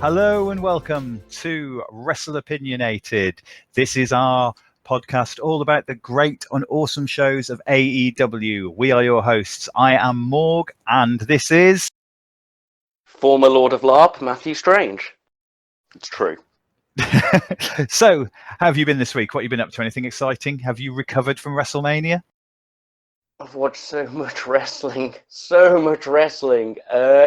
Hello and welcome to Wrestle Opinionated. This is our podcast all about the great and awesome shows of AEW. We are your hosts. I am Morg, and this is... Former Lord of LARP, Matthew Strange. It's true. So, how have you been this week? What have you been up to? Anything exciting? Have you recovered from WrestleMania? I've watched so much wrestling.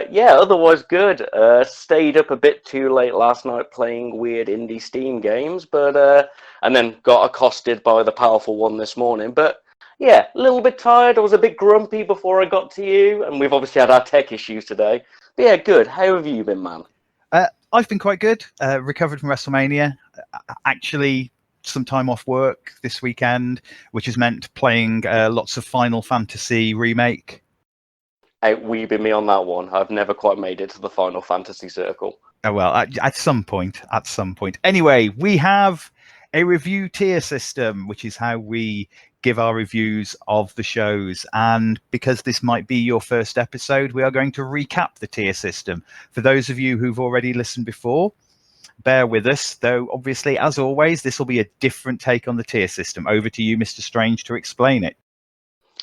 Yeah, otherwise good. Stayed up a bit too late last night playing weird indie Steam games, but and then got accosted by the powerful one this morning. But yeah, a little bit tired. I was a bit grumpy before I got to you, and we've obviously had our tech issues today. But yeah, good. How have you been, man? I've been quite good. Recovered from WrestleMania. Actually, some time off work this weekend, which has meant playing lots of Final Fantasy Remake. Weebing me on that one. I've never quite made it to the Final Fantasy circle. Oh, well, at some point. Anyway, we have a review tier system, which is how we give our reviews of the shows. And because this might be your first episode, we are going to recap the tier system. For those of you who've already listened before, bear with us, though obviously, as always, this will be a different take on the tier system. Over to you, Mr. Strange, to explain it.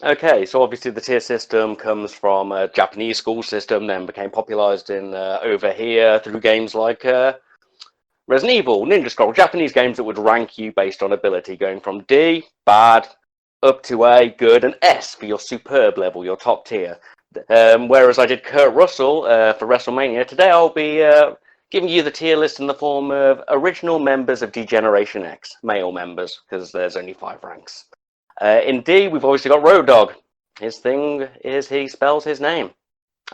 Okay, so obviously the tier system comes from a Japanese school system, then became popularized in over here through games like Resident Evil, Ninja Scroll, Japanese games that would rank you based on ability, going from D, bad, up to A, good, and S for your superb level, your top tier. Whereas I did Kurt Russell for WrestleMania, today I'll be giving you the tier list in the form of original members of D-Generation X, male members, because there's only 5 ranks. In D, we've obviously got Road Dogg. His thing is he spells his name.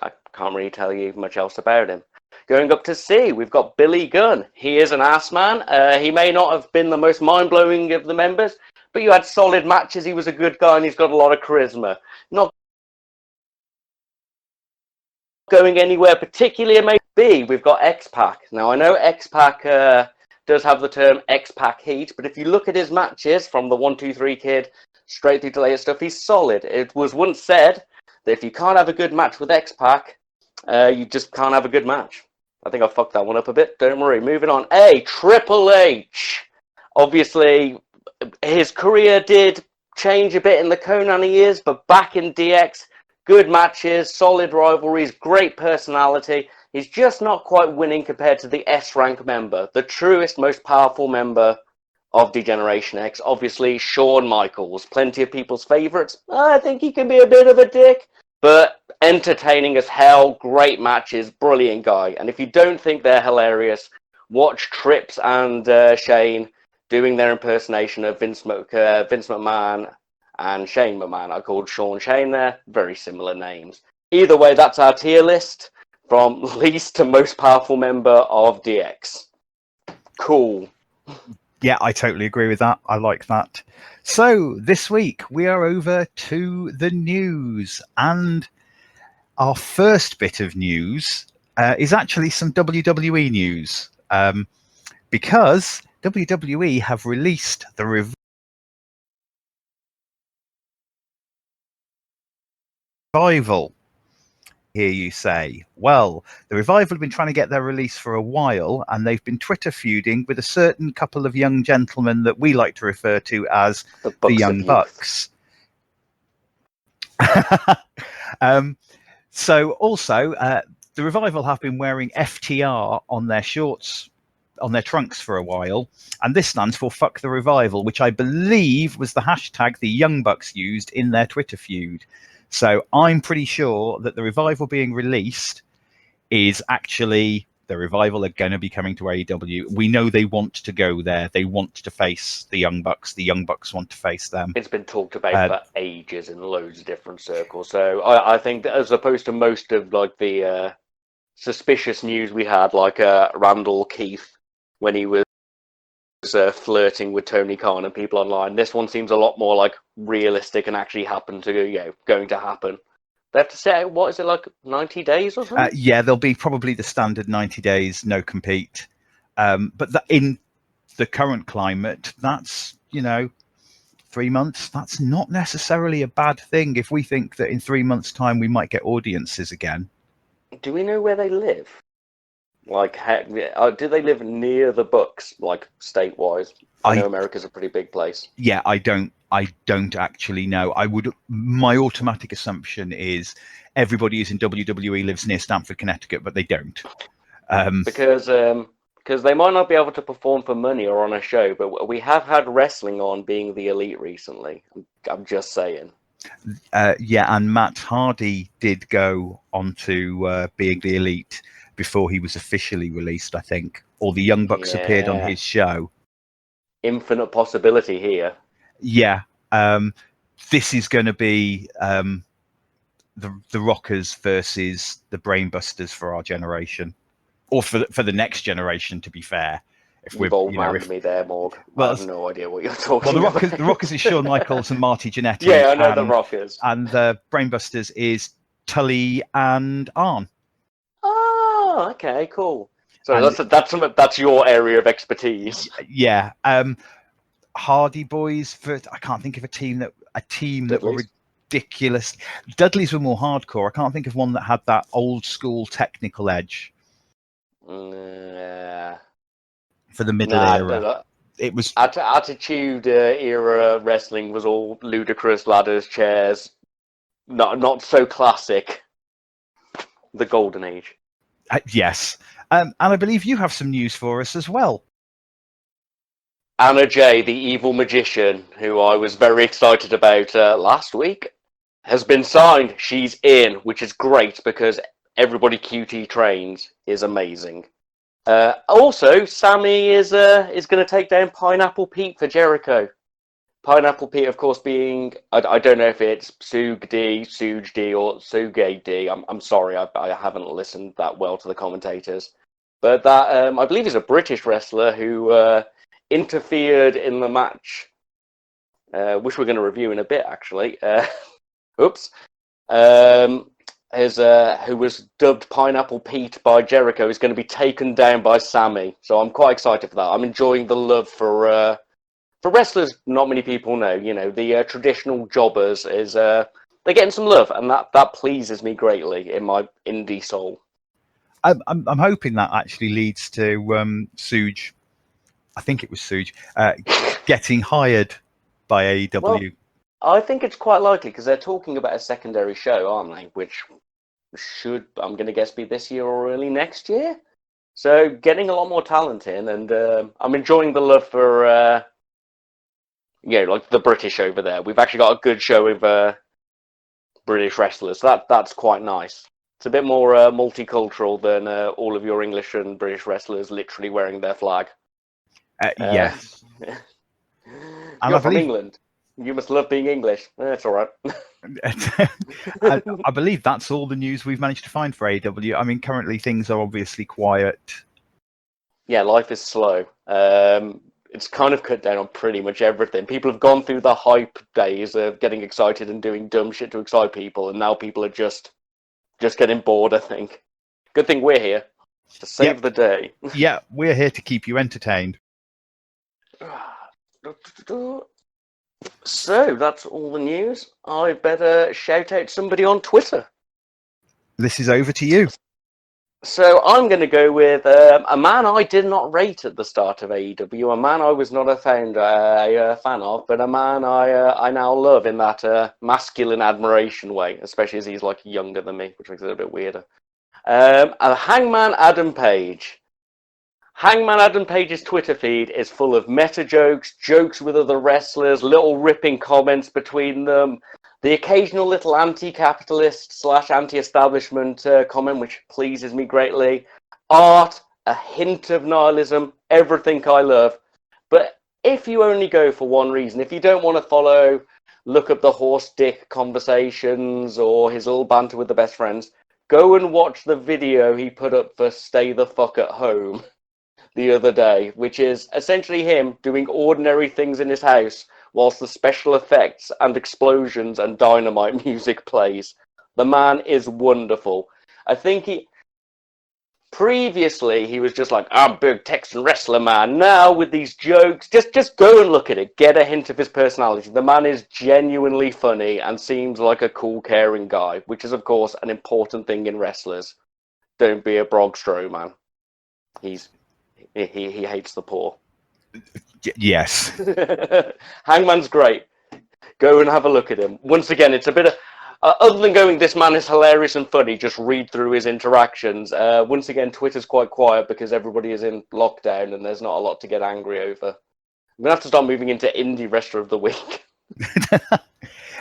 I can't really tell you much else about him. Going up to C, we've got Billy Gunn. He is an ass man. He may not have been the most mind-blowing of the members, but you had solid matches. He was a good guy, and he's got a lot of charisma. Not going anywhere particularly amazing. B, we've got X-Pac. Now, I know X-Pac does have the term X-Pac heat, but if you look at his matches from the 1-2-3 Kid straight through to later stuff, he's solid. It was once said that if you can't have a good match with X-Pac, you just can't have a good match. I think I fucked that one up a bit. Don't worry. Moving on. A, Triple H. Obviously, his career did change a bit in the Conan years, but back in DX, good matches, solid rivalries, great personality. He's just not quite winning compared to the S-rank member, the truest, most powerful member of D-Generation X. Obviously, Shawn Michaels, plenty of people's favorites. I think he can be a bit of a dick, but entertaining as hell, great matches, brilliant guy. And if you don't think they're hilarious, watch Trips and Shane doing their impersonation of Vince McMahon and Shane McMahon. I called Sean Shane there, very similar names. Either way, that's our tier list from least to most powerful member of DX. Cool. Yeah, I totally agree with that. I like that. So this week we are over to the news, and our first bit of news is actually some WWE news, because WWE have released the Revival. Here you say. Well, the Revival have been trying to get their release for a while, and they've been Twitter feuding with a certain couple of young gentlemen that we like to refer to as the Young Bucks. So also, the Revival have been wearing FTR on their shorts, on their trunks for a while, and this stands for Fuck the Revival, which I believe was the hashtag the Young Bucks used in their Twitter feud. So I'm pretty sure that the Revival being released is actually the Revival are going to be coming to AEW. We know they want to go there. They want to face the Young Bucks. The Young Bucks want to face them. It's been talked about for ages in loads of different circles. So I think that as opposed to most of like the suspicious news we had, like Randall Keith when he was flirting with Tony Khan and people online, this one seems a lot more like realistic and actually going to happen. They have to say, what is it, like 90 days or something? Yeah, there'll be probably the standard 90 days no compete, but in the current climate, that's 3 months. That's not necessarily a bad thing if we think that in 3 months' time we might get audiences again. Do we know where they live? Like, do they live near the Bucks, like state-wise? I know America's a pretty big place. Yeah, I don't actually know. My automatic assumption is everybody who's in WWE lives near Stamford, Connecticut, but they don't. Because they might not be able to perform for money or on a show, but we have had wrestling on being the Elite recently. I'm just saying. Yeah, and Matt Hardy did go on to being the Elite before he was officially released, I think. Or the Young Bucks appeared on his show. Infinite possibility here. Yeah. This is going to be the Rockers versus the Brainbusters for our generation. Or for the next generation, to be fair. You've old man me there, Morg. Well, I have no idea what you're talking about. The Rockers is Shawn Michaels and Marty Jannetty. Yeah, I know the Rockers. And the Brainbusters is Tully and Arn. Oh, okay, cool. So that's your area of expertise. Yeah. Hardy Boys. I can't think of a team that were ridiculous. Dudleys were more hardcore. I can't think of one that had that old school technical edge. For the middle era, it was Attitude Era wrestling was all ludicrous ladders, chairs, not so classic. The golden age. Yes, and I believe you have some news for us as well. Anna Jay, the evil magician, who I was very excited about last week, has been signed. She's in, which is great because everybody QT trains is amazing. Also, Sammy is going to take down Pineapple Pete for Jericho. Pineapple Pete, of course, being I don't know if it's Suge D, or Suge D. I'm sorry, I haven't listened that well to the commentators, but that I believe is a British wrestler who interfered in the match, which we're going to review in a bit, actually. Oops. Who was dubbed Pineapple Pete by Jericho, is going to be taken down by Sammy. So I'm quite excited for that. I'm enjoying the love for wrestlers not many people know. You know, the traditional jobbers is they're getting some love, and that pleases me greatly in my indie soul. I'm hoping that actually leads to Suge. I think it was Suge getting hired by AEW. Well, I think it's quite likely because they're talking about a secondary show, aren't they? Which should, I'm going to guess, be this year or early next year. So getting a lot more talent in, and I'm enjoying the love for, like the British over there. We've actually got a good show of British wrestlers. That's quite nice. It's a bit more multicultural than all of your English and British wrestlers literally wearing their flag. Yes. You're from England. You must love being English. That's all right. I believe that's all the news we've managed to find for AEW. I mean, currently things are obviously quiet. Yeah, life is slow. It's kind of cut down on pretty much everything. People have gone through the hype days of getting excited and doing dumb shit to excite people, and now people are just getting bored, I think. Good thing we're here to save the day. Yeah, we're here to keep you entertained. So, that's all the news. I better shout out somebody on Twitter. This is over to you. So, I'm going to go with a man I did not rate at the start of AEW, a man I was not a fan of, but a man I now love in that masculine admiration way, especially as he's like younger than me, which makes it a bit weirder. Hangman Adam Page. Hangman Adam Page's Twitter feed is full of meta jokes with other wrestlers, little ripping comments between them, the occasional little anti-capitalist / anti-establishment comment, which pleases me greatly, art, a hint of nihilism, everything I love. But if you only go for one reason, if you don't want to look up the horse dick conversations or his little banter with the best friends, go and watch the video he put up for Stay the Fuck at Home the other day, which is essentially him doing ordinary things in his house whilst the special effects and explosions and dynamite music plays. The man is wonderful. I think previously he was just like, I'm a big Texan wrestler man. Now with these jokes, just go and look at it. Get a hint of his personality. The man is genuinely funny and seems like a cool, caring guy, which is of course an important thing in wrestlers. Don't be a Brog Stro, man. He hates the poor. Yes. Hangman's great. Go and have a look at him. Once again, it's a bit of... other than going, this man is hilarious and funny, just read through his interactions. Once again, Twitter's quite quiet because everybody is in lockdown and there's not a lot to get angry over. I'm going to have to start moving into indie wrestler of the week.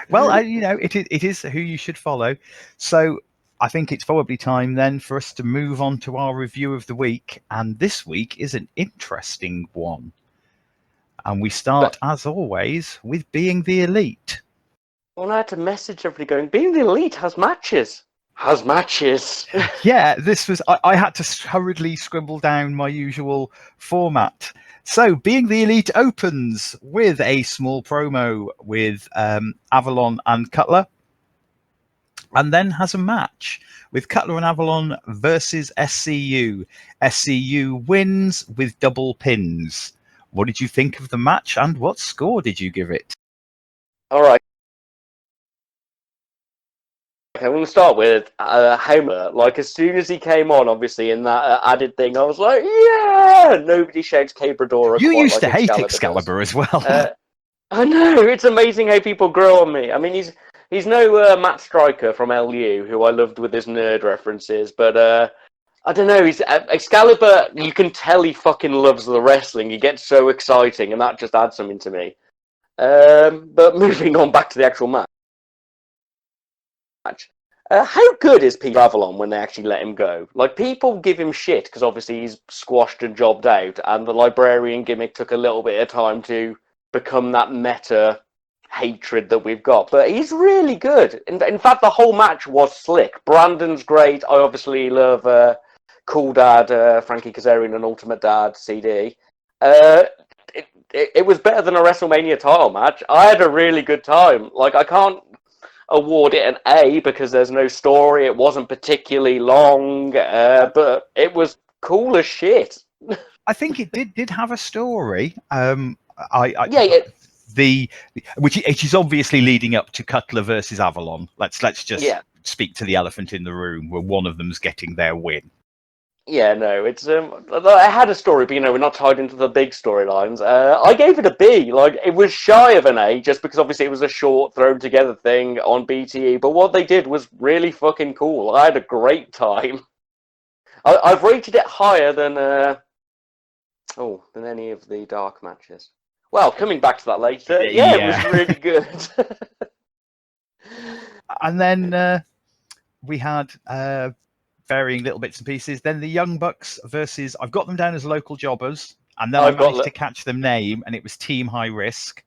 Well, it is who you should follow. So I think it's probably time then for us to move on to our review of the week. And this week is an interesting one. And we start, as always, with Being the Elite. Well, I had to message everybody going, Being the Elite has matches. Has matches. Yeah, this was... I had to hurriedly scribble down my usual format. So, Being the Elite opens with a small promo with Avalon and Cutler, and then has a match with Cutler and Avalon versus SCU. SCU wins with double pins. What did you think of the match, and what score did you give it? All right. Okay, I'm going to start with Homer. Like, as soon as he came on, obviously, in that added thing, I was like, yeah! Nobody shouts Cabradora. You used to hate Excalibur as well. I know, it's amazing how people grow on me. I mean, he's no Matt Stryker from LU, who I loved with his nerd references, but I don't know, he's Excalibur, you can tell he fucking loves the wrestling. He gets so exciting, and that just adds something to me. But moving on back to the actual match. How good is Peter Avalon when they actually let him go? Like, people give him shit because obviously he's squashed and jobbed out, and the librarian gimmick took a little bit of time to become that meta hatred that we've got. But he's really good. In fact, the whole match was slick. Brandon's great. I obviously love Cool Dad, Frankie Kazarian, and Ultimate Dad CD. It was better than a WrestleMania title match. I had a really good time. Like, I can't award it an A because there's no story. It wasn't particularly long, but it was cool as shit. I think it did have a story. Which is obviously leading up to Cutler versus Avalon. Let's just speak to the elephant in the room, where one of them's getting their win. Yeah, no, it's I had a story, but we're not tied into the big storylines. I gave it a B. Like, it was shy of an A, just because obviously it was a short thrown together thing on BTE. But what they did was really fucking cool. I had a great time. I've rated it higher than any of the dark matches. Well, coming back to that later, it was really good. And then we had varying little bits and pieces. Then the Young Bucks versus, I've got them down as local jobbers, and then I managed to catch them name, and it was Team High Risk.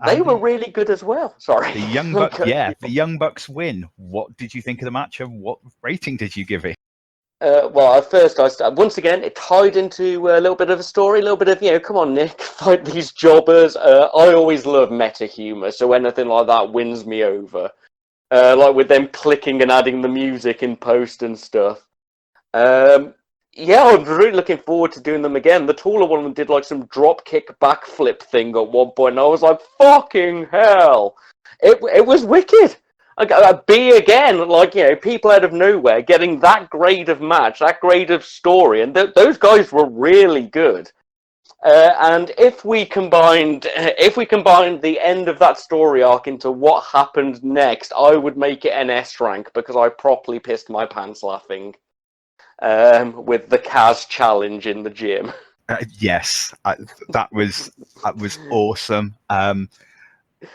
They were really good as well. Sorry. The Young Bucks, the Young Bucks win. What did you think of the match, and what rating did you give it? Well, at first, once again, it tied into a little bit of a story, a little bit of, come on, Nick, fight these jobbers. I always love meta humor, so anything like that wins me over. Like with them clicking and adding the music in post and stuff. I'm really looking forward to doing them again. The taller one of them did like some drop kick backflip thing at one point, and I was like, fucking hell. It was wicked. A B again, like, people out of nowhere getting that grade of match, that grade of story, and those guys were really good. And if we combined the end of that story arc into what happened next, I would make it an S rank, because I properly pissed my pants laughing with the Kaz challenge in the gym. Yes, that was awesome.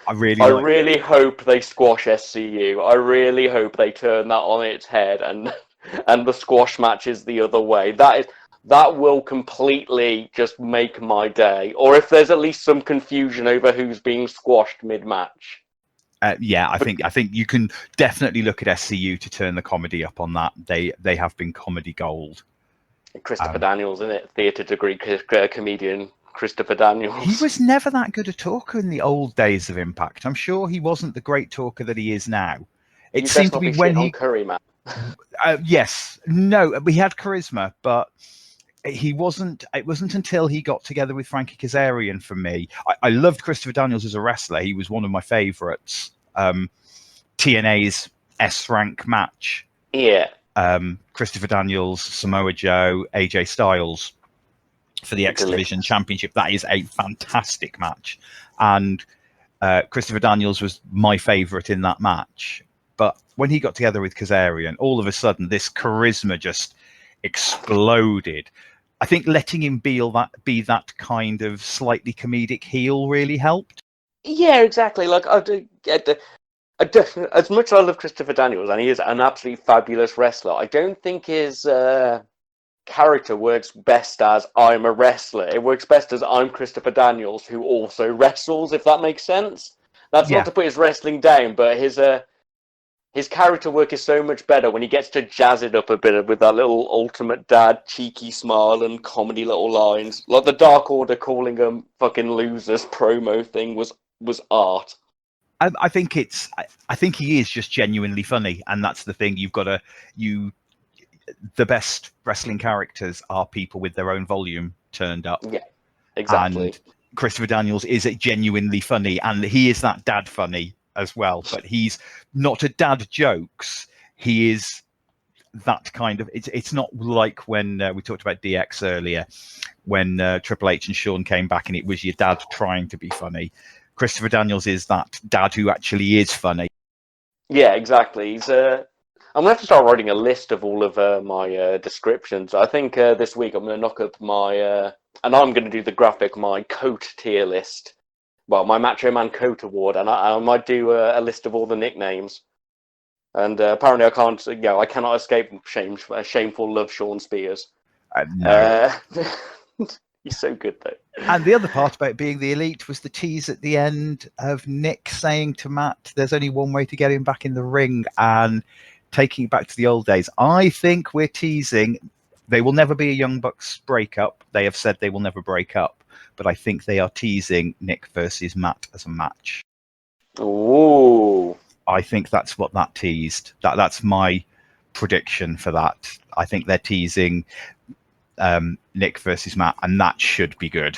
I really hope they squash SCU. I really hope they turn that on its head and the squash match is the other way. That will completely just make my day. Or if there's at least some confusion over who's being squashed mid-match. I think you can definitely look at SCU to turn the comedy up on that. They have been comedy gold. Christopher Daniels, isn't it? Theatre degree comedian Christopher Daniels. He was never that good a talker in the old days of Impact. I'm sure he wasn't the great talker that he is now. It seemed to be when he Curry, man. Yes, no, he had charisma, but he wasn't. It wasn't until he got together with Frankie Kazarian for me. I loved Christopher Daniels as a wrestler. He was one of my favorites. TNA's S rank match. Yeah. Christopher Daniels, Samoa Joe, AJ Styles for the X Division Championship. That is a fantastic match. And Christopher Daniels was my favourite in that match. But when he got together with Kazarian, all of a sudden this charisma just exploded. I think letting him be that kind of slightly comedic heel really helped. Yeah, exactly. Like as much as I love Christopher Daniels, and he is an absolutely fabulous wrestler, I don't think his character works best as I'm a wrestler. It works best as I'm Christopher Daniels, who also wrestles, if that makes sense. That's not to put his wrestling down, but his character work is so much better when he gets to jazz it up a bit with that little ultimate dad cheeky smile and comedy little lines. Like the Dark Order calling them fucking losers promo thing was art. I think he is just genuinely funny, and that's the thing. The best wrestling characters are people with their own volume turned up. Yeah, exactly. And Christopher Daniels is genuinely funny, and he is that dad funny as well. But he's not a dad jokes. He is that kind of. It's not like when we talked about DX earlier, when Triple H and Shawn came back, and it was your dad trying to be funny. Christopher Daniels is that dad who actually is funny. Yeah, exactly. I'm gonna have to start writing a list of all of my descriptions. I think this week I'm gonna knock up my and I'm gonna do the graphic my coat tier list. Well, my Macho Man Coat Award, and I might do a list of all the nicknames. And apparently, I cannot escape shameful love Sean Spears. No. He's so good though. And the other part about being the Elite was the tease at the end of Nick saying to Matt, "There's only one way to get him back in the ring," and taking it back to the old days. I think we're teasing. They will never be a Young Bucks breakup. They have said they will never break up. But I think they are teasing Nick versus Matt as a match. Ooh. I think that's what that teased. That's my prediction for that. I think they're teasing Nick versus Matt, and that should be good.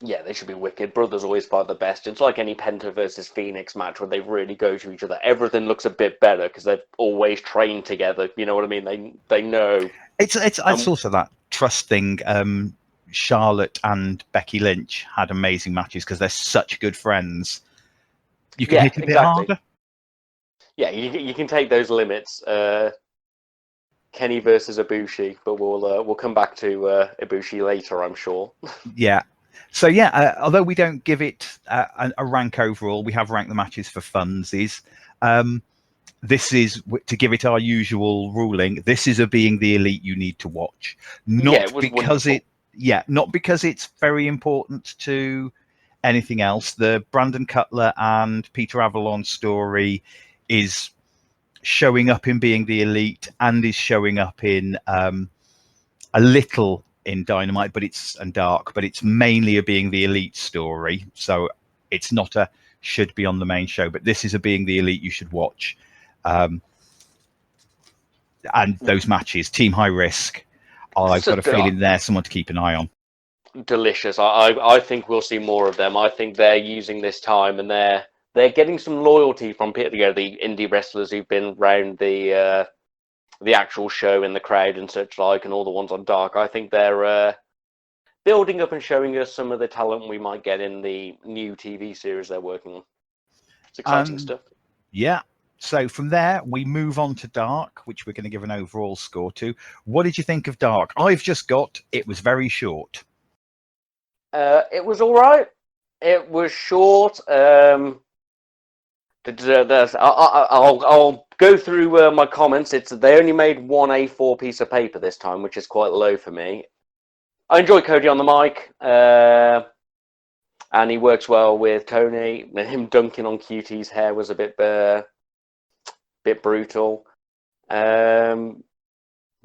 Yeah, they should be wicked. Brothers always fight the best. It's like any Penta versus Phoenix match where they really go to each other. Everything looks a bit better because they've always trained together. You know what I mean? They know. It's also that trust thing. Charlotte and Becky Lynch had amazing matches because they're such good friends. You can hit a bit harder. Yeah, you can take those limits. Kenny versus Ibushi, but we'll come back to Ibushi later, I'm sure. Yeah. So although we don't give it a rank overall, we have ranked the matches for funsies. This is to give it our usual ruling. This is a Being the Elite you need to watch, not because it's very important to anything else. The Brandon Cutler and Peter Avalon story is showing up in Being the Elite and is showing up in a little in Dynamite, and Dark, but it's mainly a Being the Elite story. So it's not a should be on the main show, but this is a Being the Elite you should watch. And those matches, Team High Risk, I've got a feeling they're someone to keep an eye on. Delicious. I think we'll see more of them. I think they're using this time and they're getting some loyalty from the indie wrestlers who've been around the actual show in the crowd and such like, and all the ones on Dark. I think they're building up and showing us some of the talent we might get in the new TV series they're working on. It's exciting stuff. Yeah. So from there, we move on to Dark, which we're going to give an overall score to. What did you think of Dark? I've just got, it was very short. It was all right. It was short. I'll go through my comments. They only made one A4 piece of paper this time, which is quite low for me. I enjoy Cody on the mic, and he works well with Tony. Him dunking on QT's hair was a bit brutal.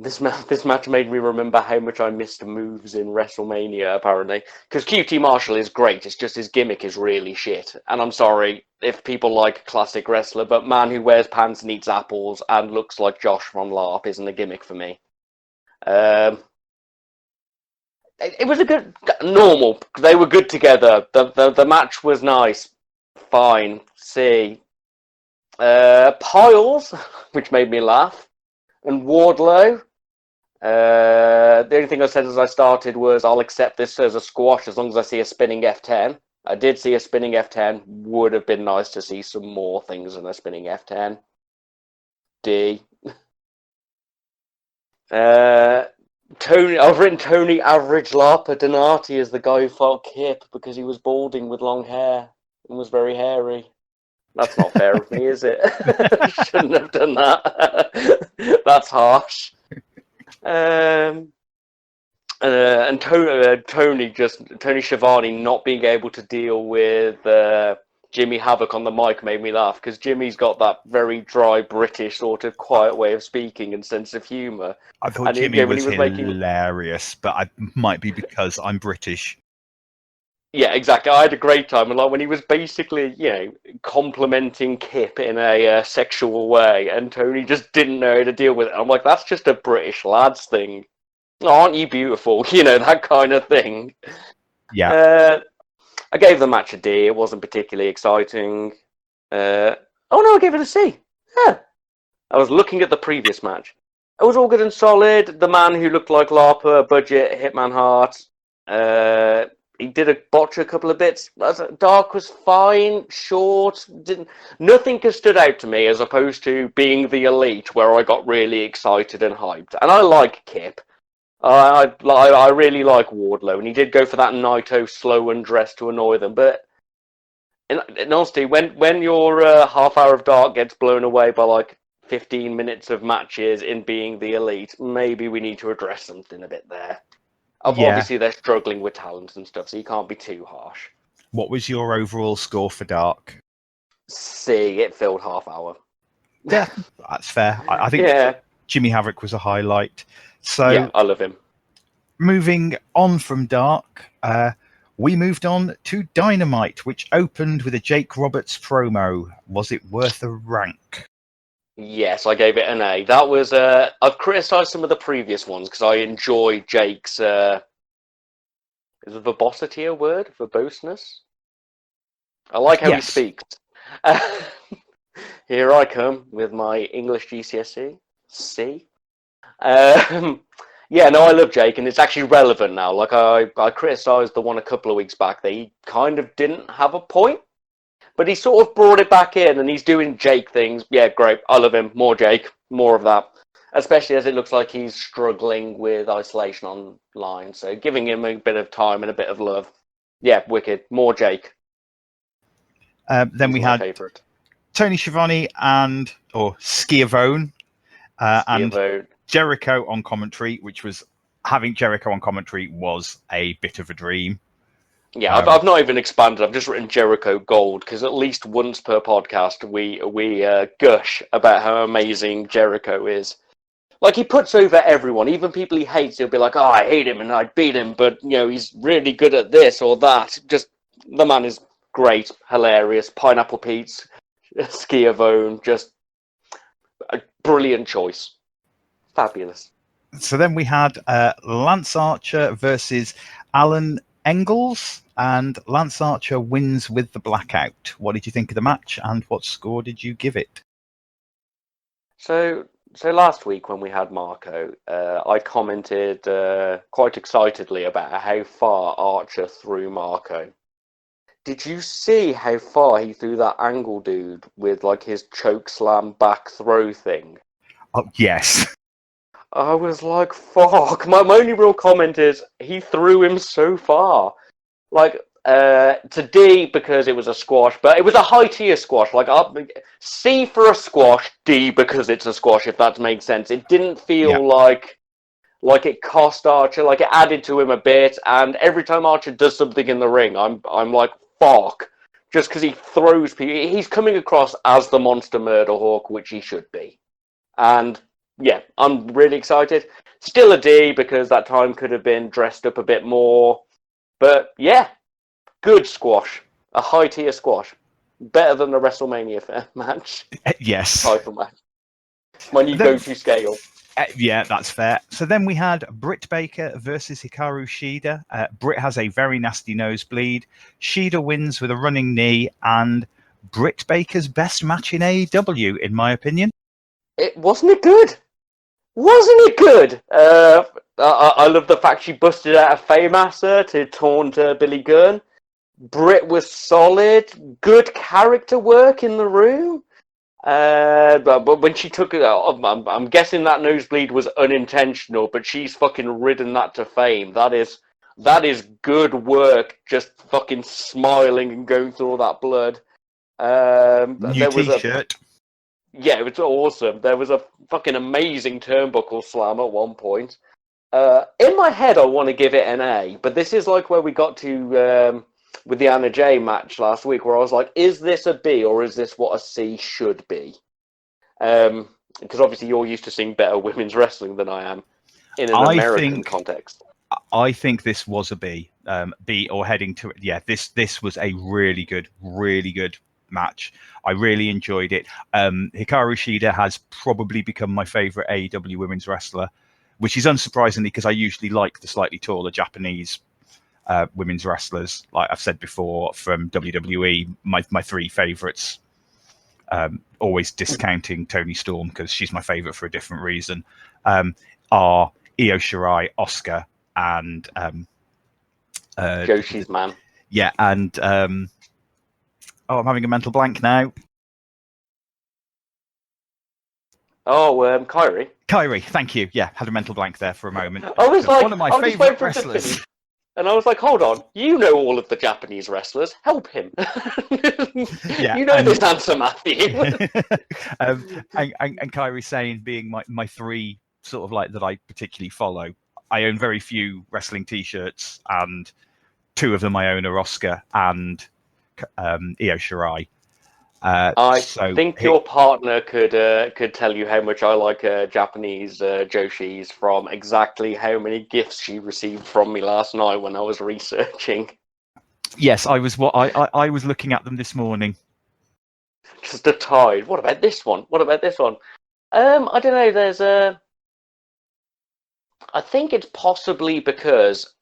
This match made me remember how much I missed moves in WrestleMania, apparently. Because QT Marshall is great, it's just his gimmick is really shit. And I'm sorry if people like a classic wrestler, but man who wears pants and eats apples and looks like Josh from LARP isn't a gimmick for me. It was a good, normal. They were good together. The match was nice. Fine. C. Piles, which made me laugh. And Wardlow, the only thing I said as I started was I'll accept this as a squash as long as I see a spinning F10. I did see a spinning F10. Would have been nice to see some more things than a spinning F10. D. Tony, I've written Tony Average Lapa Donati as the guy who fought Kip because he was balding with long hair and was very hairy. That's not fair of me, is it? Shouldn't have done that. That's harsh. And Tony Schiavone not being able to deal with Jimmy Havoc on the mic made me laugh because Jimmy's got that very dry British sort of quiet way of speaking and sense of humour. I thought Jimmy was hilarious, but I might be because I'm British. Yeah, exactly. I had a great time, and like when he was basically, complimenting Kip in a sexual way, and Tony just didn't know how to deal with it. I'm like, that's just a British lads thing. Aren't you beautiful? That kind of thing. Yeah. I gave the match a D. It wasn't particularly exciting. I gave it a C. Yeah. I was looking at the previous match. It was all good and solid. The man who looked like Lapa, budget, Hitman Hart. He did botch a couple of bits. Dark was fine, short. Nothing has stood out to me as opposed to being the Elite, where I got really excited and hyped. And I like Kip. I really like Wardlow, and he did go for that Naito slow undress to annoy them. But in honesty, when your half hour of Dark gets blown away by like 15 minutes of matches in being the Elite, maybe we need to address something a bit there. Obviously, they're struggling with talent and stuff, so you can't be too harsh. What was your overall score for Dark? C. It filled half hour. Yeah, that's fair. I think Jimmy Havoc was a highlight. So yeah, I love him. Moving on from Dark, we moved on to Dynamite, which opened with a Jake Roberts promo. Was it worth a rank? Yes, I gave it an A. That was I've criticised some of the previous ones because I enjoy Jake's is verbosity a word? Verboseness? I like how he speaks. Here I come with my English GCSE. C. Yeah, no, I love Jake, and it's actually relevant now. Like I criticised the one a couple of weeks back that he kind of didn't have a point. But he sort of brought it back in, and he's doing Jake things. Yeah, great. I love him. More Jake. More of that. Especially as it looks like he's struggling with isolation online. So giving him a bit of time and a bit of love. Yeah, wicked. More Jake. Then we had favorite. Tony Schiavone or Schiavone and Jericho on commentary, which was having Jericho on commentary was a bit of a dream. Yeah, I've not even expanded. I've just written Jericho Gold because at least once per podcast we gush about how amazing Jericho is. Like he puts over everyone, even people he hates. He'll be like, "Oh, I hate him and I beat him, but he's really good at this or that." Just the man is great, hilarious. Pineapple Pete's Schiavone, just a brilliant choice, fabulous. So then we had Lance Archer versus Alan Engels, and Lance Archer wins with the blackout. What did you think of the match, and what score did you give it? So last week when we had Marco, I commented quite excitedly about how far Archer threw Marco. Did you see how far he threw that Angle dude with like his choke slam back throw thing? Oh, yes. I was like, fuck. My only real comment is he threw him so far. Like, to D because it was a squash, but it was a high tier squash. Like, C for a squash, D because it's a squash, if that makes sense. It didn't feel like it cost Archer, like it added to him a bit, and every time Archer does something in the ring, I'm like, fuck. Just because he throws people. He's coming across as the Monster Murder Hawk, which he should be. And yeah, I'm really excited. Still a D because that time could have been dressed up a bit more. But yeah, good squash. A high tier squash. Better than the WrestleMania match. Yes. Type of match. My new go-to scale. Yeah, that's fair. So then we had Britt Baker versus Hikaru Shida. Britt has a very nasty nosebleed. Shida wins with a running knee, and Britt Baker's best match in AEW, in my opinion. Wasn't it good? Wasn't it good? I love the fact she busted out a Faymaster to taunt Billy Gunn. Britt was solid. Good character work in the room. But when she took it, I'm guessing that nosebleed was unintentional. But she's fucking ridden that to fame. That is good work. Just fucking smiling and going through all that blood. New T-shirt. Yeah, it was awesome. There was a fucking amazing turnbuckle slam at one point. In my head, I want to give it an A, but this is like where we got to with the Anna Jay match last week, where I was like, is this a B or is this what a C should be? Because obviously you're used to seeing better women's wrestling than I am in an American context. I think this was a B, B or heading to it. Yeah, this was a really good match. I really enjoyed it. Hikaru Shida has probably become my favorite AEW women's wrestler, which is unsurprisingly because I usually like the slightly taller Japanese women's wrestlers. Like I've said before, from WWE, my three favorites, always discounting Toni Storm because she's my favorite for a different reason, are Io Shirai, Asuka, and Joshi's man. Yeah, and I'm having a mental blank now. Kairi. Kairi, thank you. Yeah, had a mental blank there for a moment. I was like, one of my favorite wrestlers. And I was like, hold on, you know all of the Japanese wrestlers, help him. Yeah, you know this answer, Matthew. and Kairi Sane being my three sort of like that I particularly follow. I own very few wrestling T-shirts, and two of them I own are Asuka and Io Shirai. I think your partner could tell you how much I like Japanese Joshis from exactly how many gifts she received from me last night when I was researching. Yes, I was looking at them this morning. Just a tide. What about this one? I don't know. There's I think it's possibly because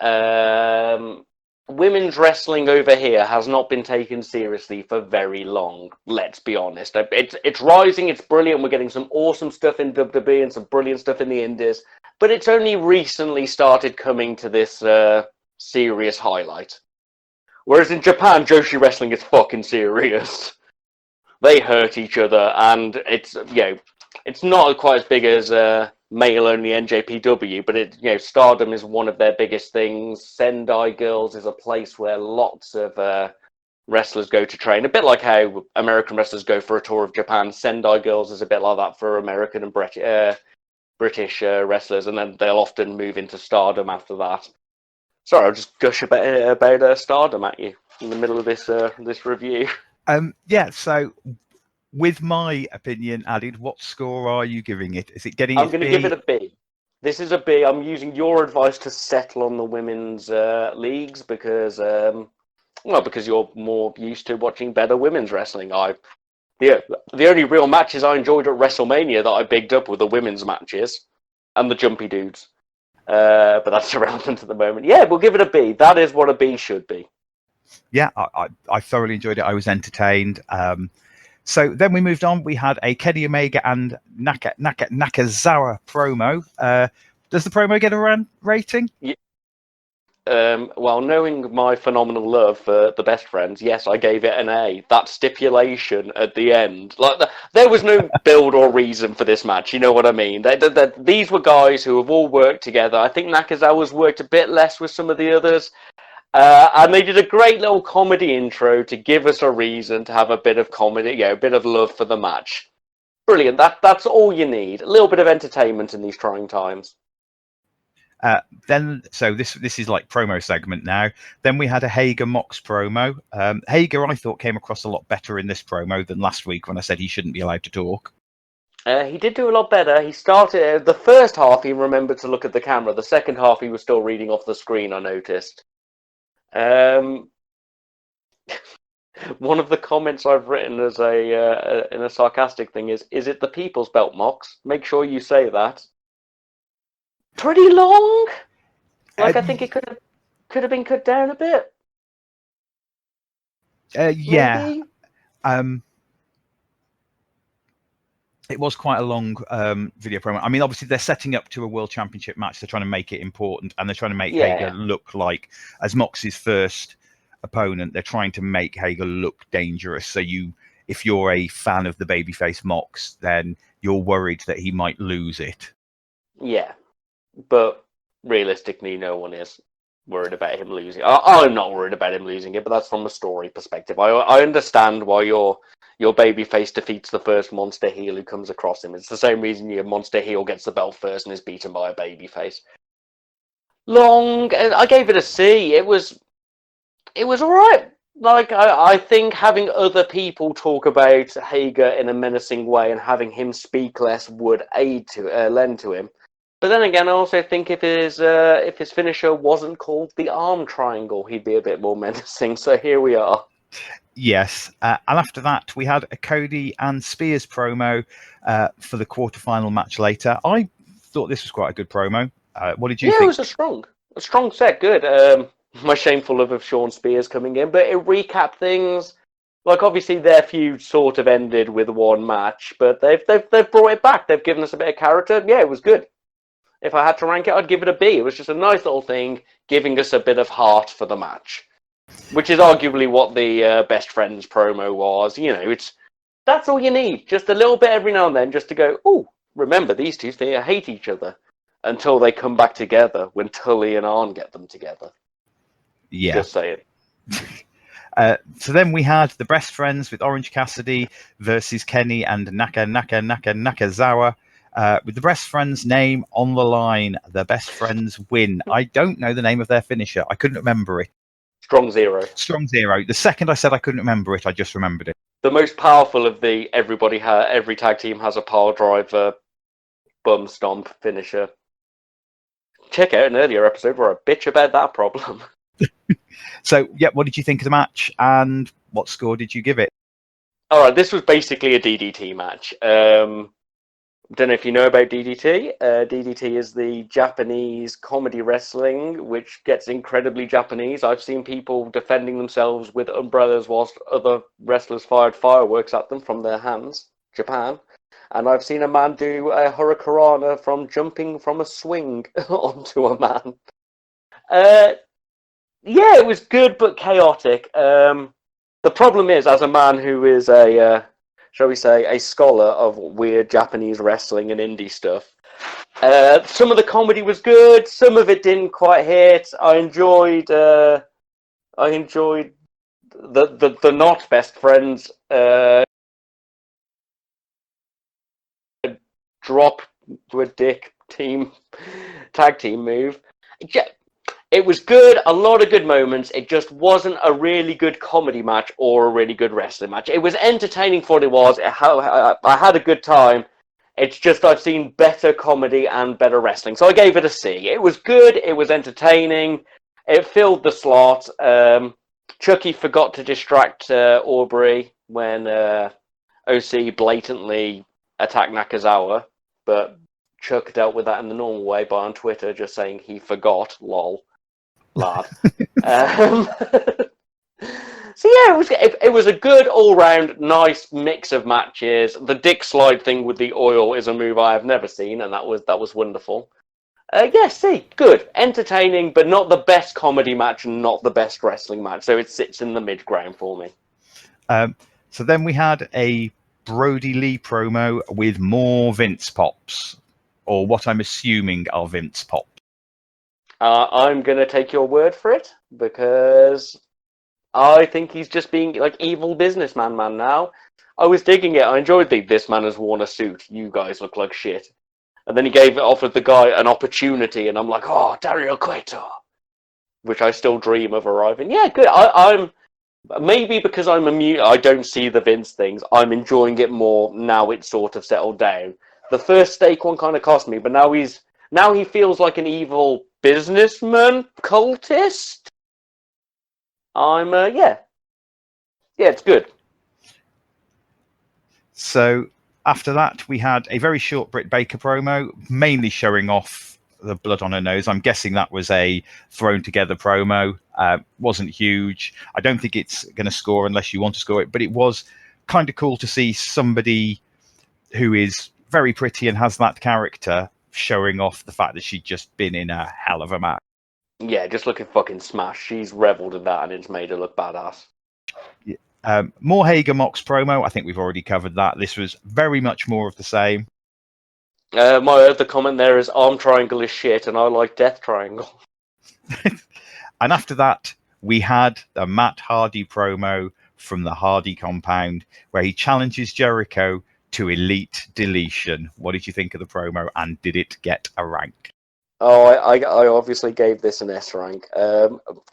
women's wrestling over here has not been taken seriously for very long. Let's be honest. It's rising. It's brilliant. We're getting some awesome stuff in WWE and some brilliant stuff in the Indies. But it's only recently started coming to this serious highlight. Whereas in Japan, Joshi wrestling is fucking serious. They hurt each other, and it's not quite as big as male-only NJPW, but Stardom is one of their biggest things. Sendai Girls is a place where lots of wrestlers go to train. A bit like how American wrestlers go for a tour of Japan. Sendai Girls is a bit like that for American and British wrestlers, and then they'll often move into Stardom after that. Sorry, I'll just gush about Stardom at you in the middle of this review. Yeah, so with my opinion added, what score are you giving it? Is it getting? I'm going to give it a B. This is a B. I'm using your advice to settle on the women's leagues because you're more used to watching better women's wrestling. The only real matches I enjoyed at WrestleMania that I bigged up were the women's matches and the jumpy dudes. But that's irrelevant at the moment. Yeah, we'll give it a B. That is what a B should be. Yeah, I thoroughly enjoyed it. I was entertained. So then we moved on. We had a Kenny Omega and Nakazawa promo. Does the promo get a rating? Yeah. Well, knowing my phenomenal love for the Best Friends, yes, I gave it an A. That stipulation at the end, there was no build or reason for this match. You know what I mean? These were guys who have all worked together. I think Nakazawa's worked a bit less with some of the others. And they did a great little comedy intro to give us a reason to have a bit of comedy, a bit of love for the match. Brilliant. That's all you need. A little bit of entertainment in these trying times. So this is like promo segment now. Then we had a Hager Mox promo. Hager, I thought, came across a lot better in this promo than last week when I said he shouldn't be allowed to talk. He did do a lot better. He started the first half. He remembered to look at the camera. The second half, he was still reading off the screen. I noticed. One of the comments I've written as in a sarcastic thing is it the people's belt, Mox? Make sure you say that. Pretty long. I think it could have been cut down a bit. Yeah. Maybe? It was quite a long video promo. I mean, obviously they're setting up to a World Championship match. They're trying to make it important, and they're trying to make Hager look like, as Mox's first opponent, they're trying to make Hager look dangerous. So if you're a fan of the babyface Mox, then you're worried that he might lose it. Yeah, but realistically, no one is worried about him losing. I'm not worried about him losing it, but that's from a story perspective. I understand why your babyface defeats the first monster heel who comes across him. It's the same reason your monster heel gets the belt first and is beaten by a babyface. I gave it a C. It was all right. Like, I think having other people talk about Hager in a menacing way and having him speak less would lend to him. But then again, I also think if his finisher wasn't called the arm triangle, he'd be a bit more menacing. So here we are. Yes, and after that we had a Cody and Spears promo for the quarterfinal match later. I thought this was quite a good promo. What did you think? Yeah, it was a strong set. Good. My shameful love of Sean Spears coming in, but it recapped things. Like, obviously their feud sort of ended with one match, but they've brought it back. They've given us a bit of character. Yeah, it was good. If I had to rank it, I'd give it a B. It was just a nice little thing, giving us a bit of heart for the match, which is arguably what the Best Friends promo was. You know, that's all you need. Just a little bit every now and then, just to go, oh, remember these two, they hate each other, until they come back together when Tully and Arn get them together. Yeah. Just say it. So then we had the Best Friends with Orange Cassidy versus Kenny and Nakazawa. With the Best Friends name on the line, the Best Friends win. I don't know the name of their finisher. I couldn't remember it. Strong Zero. Strong Zero. The second I said I couldn't remember it, I just remembered it. The most powerful of the every tag team has a pile driver, bum stomp finisher. Check out an earlier episode where I bitch about that problem. So, yeah, what did you think of the match, and what score did you give it? All right, this was basically a DDT match. Don't know if you know about DDT. DDT is the Japanese comedy wrestling, which gets incredibly Japanese. I've seen people defending themselves with umbrellas whilst other wrestlers fired fireworks at them from their hands. Japan. And I've seen a man do a hurricanrana from jumping from a swing onto a man. Yeah, it was good but chaotic. The problem is, as a man who is shall we say, a scholar of weird Japanese wrestling and indie stuff, some of the comedy was good, some of it didn't quite hit. I enjoyed the not best friends drop to a dick tag team move. It was good, a lot of good moments. It just wasn't a really good comedy match or a really good wrestling match. It was entertaining for what it was. I had a good time. It's just I've seen better comedy and better wrestling. So I gave it a C. It was good. It was entertaining. It filled the slot. Chucky forgot to distract Aubrey when OC blatantly attacked Nakazawa. But Chuck dealt with that in the normal way by on Twitter just saying he forgot, lol. Lad. So yeah, it was a good all-round nice mix of matches. The dick slide thing with the oil is a move I have never seen, and that was wonderful. See, good, entertaining, but not the best comedy match and not the best wrestling match. So it sits in the mid-ground for me. So then we had a Brody Lee promo with more Vince pops, or what I'm assuming are Vince pops. I'm going to take your word for it, because I think he's just being like evil businessman man now. I was digging it. I enjoyed this man has worn a suit. You guys look like shit. And then he offered the guy an opportunity, and I'm like, oh, Dario Cueto. Which I still dream of arriving. Yeah, good. I'm maybe because I'm I don't see the Vince things. I'm enjoying it more now it's sort of settled down. The first steak one kind of cost me, but now he feels like an evil businessman cultist. It's good. So after that, we had a very short Britt Baker promo, mainly showing off the blood on her nose. I'm guessing that was a thrown together promo. Wasn't huge. I don't think it's going to score unless you want to score it, but it was kind of cool to see somebody who is very pretty and has that character, showing off the fact that she'd just been in a hell of a match. Yeah, just looking fucking smashed. She's reveled in that, and it's made her look badass. More Hager Mox promo. I think we've already covered that. This was very much more of the same. My other comment there is arm triangle is shit, and I like death triangle. And after that, we had a Matt Hardy promo from the Hardy compound where he challenges Jericho to Elite Deletion. What did you think of the promo, and did it get a rank? Oh, I obviously gave this an S rank.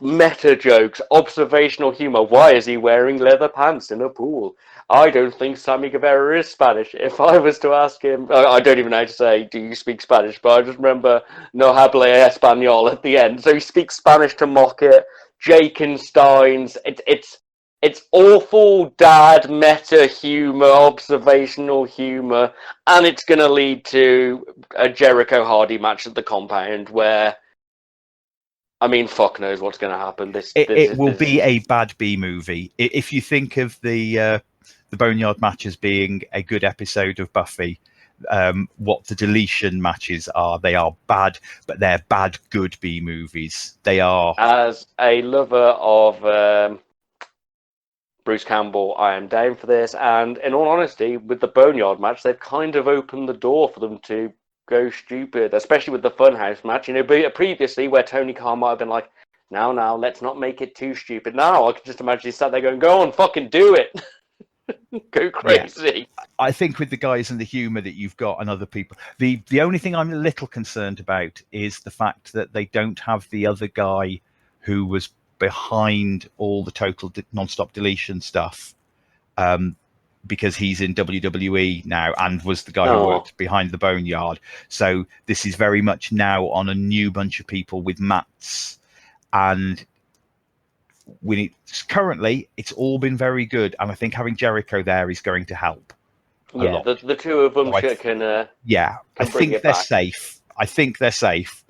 Meta jokes, observational humor. Why is he wearing leather pants in a pool? I don't think Sammy Guevara is Spanish. If I was to ask him, I don't even know how to say, do you speak Spanish? But I just remember, no hable español at the end. So he speaks Spanish to mock it. Jake and Steins. It's awful dad meta humor, observational humor, and it's going to lead to a Jericho Hardy match at the compound where, I mean, fuck knows what's going to happen. It will be a bad B movie. If you think of the Boneyard match as being a good episode of Buffy, what the deletion matches are, they are bad, but they're bad good B movies. They are. As a lover of Bruce Campbell, I am down for this, and in all honesty, with the Boneyard match, they've kind of opened the door for them to go stupid, especially with the Funhouse match. You know, previously where Tony Khan might have been like, now, let's not make it too stupid. Now I can just imagine he sat there going, go on, fucking do it. Go crazy. Yeah. I think with the guys and the humour that you've got and other people, the only thing I'm a little concerned about is the fact that they don't have the other guy who was behind all the total non-stop deletion stuff, because he's in WWE now and was the guy who worked behind the Boneyard. So this is very much now on a new bunch of people with mats, and currently it's all been very good, and I think having Jericho there is going to help. Yeah, the two of them can. I think they're safe. I think they're safe.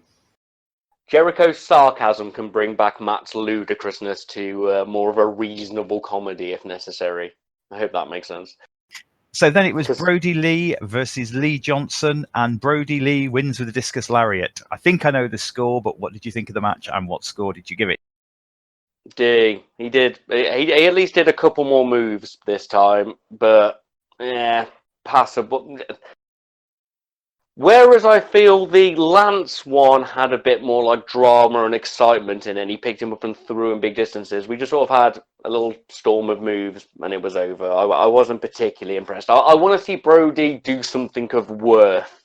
Jericho's sarcasm can bring back Matt's ludicrousness to more of a reasonable comedy if necessary. I hope that makes sense. So then it was Brody Lee versus Lee Johnson, and Brody Lee wins with a discus lariat. I think I know the score, but what did you think of the match, and what score did you give it? D. He did. He at least did a couple more moves this time, but passable. Whereas I feel the Lance one had a bit more like drama and excitement in it, and he picked him up and threw him big distances. We just sort of had a little storm of moves and it was over. I wasn't particularly impressed. I want to see Brody do something of worth.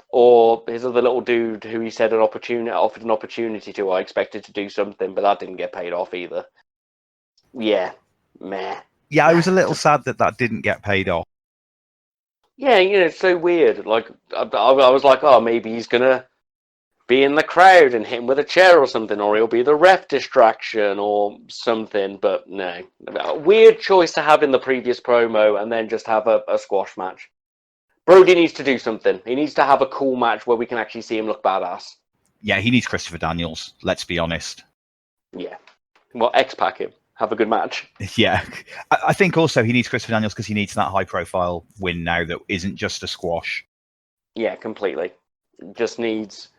Or his other little dude who he said offered an opportunity to, I expected to do something, but that didn't get paid off either. Yeah, meh. Yeah, I was a little sad that didn't get paid off. Yeah, you know, it's so weird. Like, I was like, oh, maybe he's going to be in the crowd and hit him with a chair or something, or he'll be the ref distraction or something, but no. A weird choice to have in the previous promo and then just have a squash match. Brody needs to do something. He needs to have a cool match where we can actually see him look badass. Yeah, he needs Christopher Daniels, let's be honest. Yeah. Well, X-Pac him. Have a good match. Yeah. I think also he needs Christopher Daniels because he needs that high-profile win now that isn't just a squash. Yeah, completely. Just needs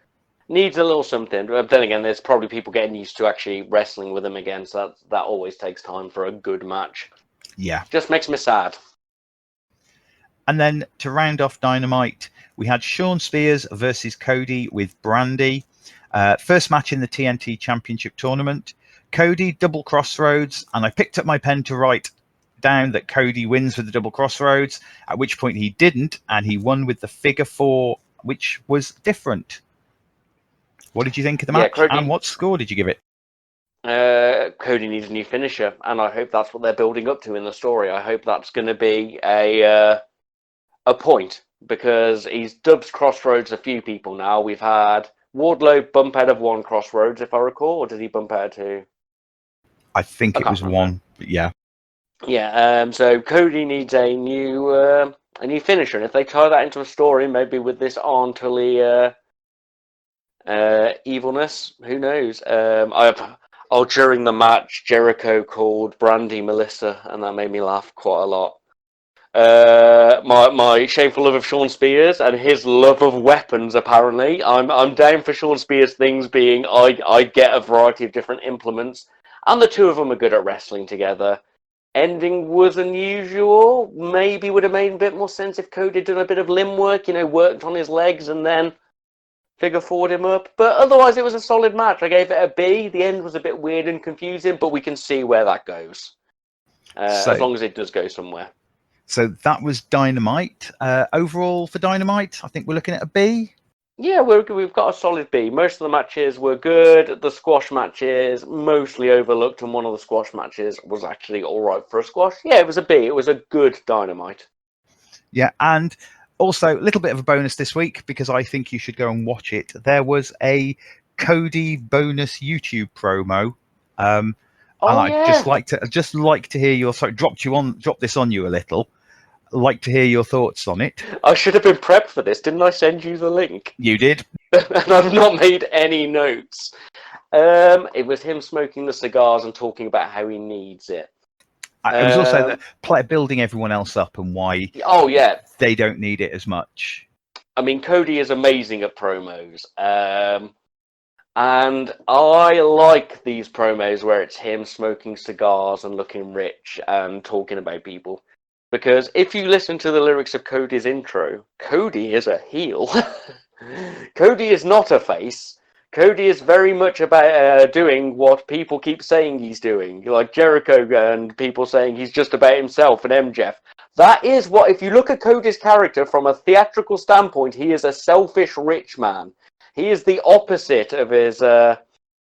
a little something. But then again, there's probably people getting used to actually wrestling with him again, so that always takes time for a good match. Yeah. Just makes me sad. And then to round off Dynamite, we had Shawn Spears versus Cody with Brandy. First match in the TNT Championship Tournament. Cody, double crossroads, and I picked up my pen to write down that Cody wins with the double crossroads, at which point he didn't, and he won with the figure four, which was different. What did you think of the match, Cody, and what score did you give it? Cody needs a new finisher, and I hope that's what they're building up to in the story. I hope that's going to be a point, because he's dubbed Crossroads a few people now. We've had Wardlow bump out of one Crossroads, if I recall, or did he bump out two? I think it was one, but yeah. Yeah, so Cody needs a new finisher, and if they tie that into a story, maybe with this aunterly evilness, who knows? During the match, Jericho called Brandy Melissa, and that made me laugh quite a lot. my shameful love of Sean Spears and his love of weapons. Apparently, I'm down for Sean Spears' things being I get a variety of different implements, and the two of them are good at wrestling together. Ending was unusual. Maybe would have made a bit more sense if Cody had done a bit of limb work, worked on his legs and then figure forward him up. But otherwise, it was a solid match. I gave it a B. The end was a bit weird and confusing, but we can see where that goes. As long as it does go somewhere. So that was Dynamite. Overall for Dynamite, I think we're looking at a B. Yeah, we've got a solid B. Most of the matches were good. The squash matches mostly overlooked, and one of the squash matches was actually all right for a squash. Yeah, it was a B. It was a good Dynamite. Yeah, and also a little bit of a bonus this week because I think you should go and watch it. There was a Cody bonus YouTube promo. And I'd just like to hear your drop this on you a little. Like to hear your thoughts on it. I should have been prepped for this. Didn't I send you the link? You did. And I've not made any notes. It was him smoking the cigars and talking about how he needs it. It was also building everyone else up and why they don't need it as much. I mean, Cody is amazing at promos. And I like these promos where it's him smoking cigars and looking rich and talking about people. Because if you listen to the lyrics of Cody's intro, Cody is a heel. Cody is not a face. Cody is very much about doing what people keep saying he's doing. Like Jericho and people saying he's just about himself and MJF. That is what, if you look at Cody's character from a theatrical standpoint, he is a selfish rich man. He is the opposite of his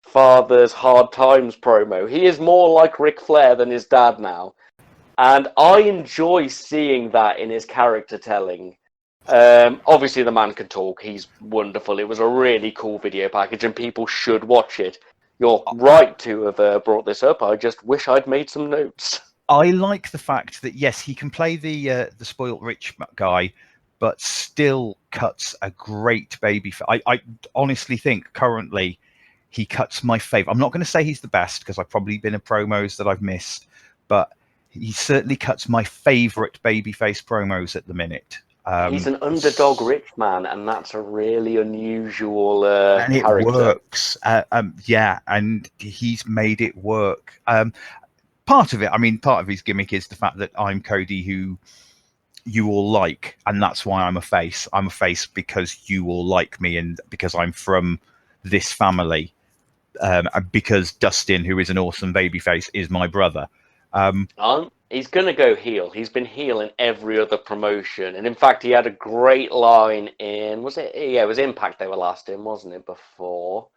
father's Hard Times promo. He is more like Ric Flair than his dad now. And I enjoy seeing that in his character telling. Obviously, the man can talk. He's wonderful. It was a really cool video package, and people should watch it. You're right to have brought this up. I just wish I'd made some notes. I like the fact that, yes, he can play the spoilt rich guy, but still cuts a great baby. I honestly think currently he cuts my favourite. I'm not going to say he's the best because I've probably been in promos that I've missed, but he certainly cuts my favourite babyface promos at the minute. He's an underdog rich man, and that's a really unusual and it character. Works. And he's made it work. Part of his gimmick is the fact that I'm Cody, who you all like, and that's why I'm a face. I'm a face because you all like me, and because I'm from this family, and because Dustin, who is an awesome babyface, is my brother. He's going to go heel. He's been heel in every other promotion. And in fact, he had a great line in, it was Impact they were last in, wasn't it, before?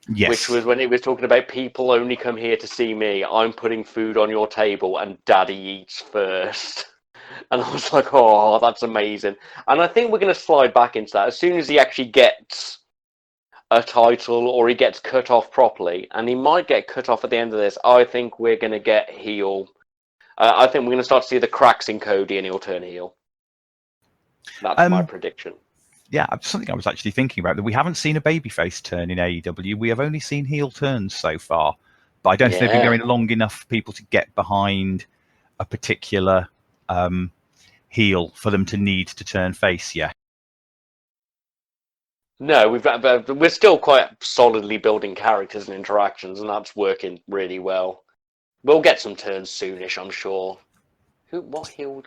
Yes. Which was when he was talking about people only come here to see me. I'm putting food on your table and daddy eats first. And I was like, oh, that's amazing. And I think we're going to slide back into that as soon as he actually gets a title or he gets cut off properly. And he might get cut off at the end of this. I think we're going to get heel. I think we're going to start to see the cracks in Cody and he'll turn heel. That's my prediction. Yeah, something I was actually thinking about, that we haven't seen a babyface turn in AEW. We have only seen heel turns so far. But I don't think they've been going long enough for people to get behind a particular heel for them to need to turn face yet. No, we're still quite solidly building characters and interactions, and that's working really well. We'll get some turns soonish, I'm sure. What heel?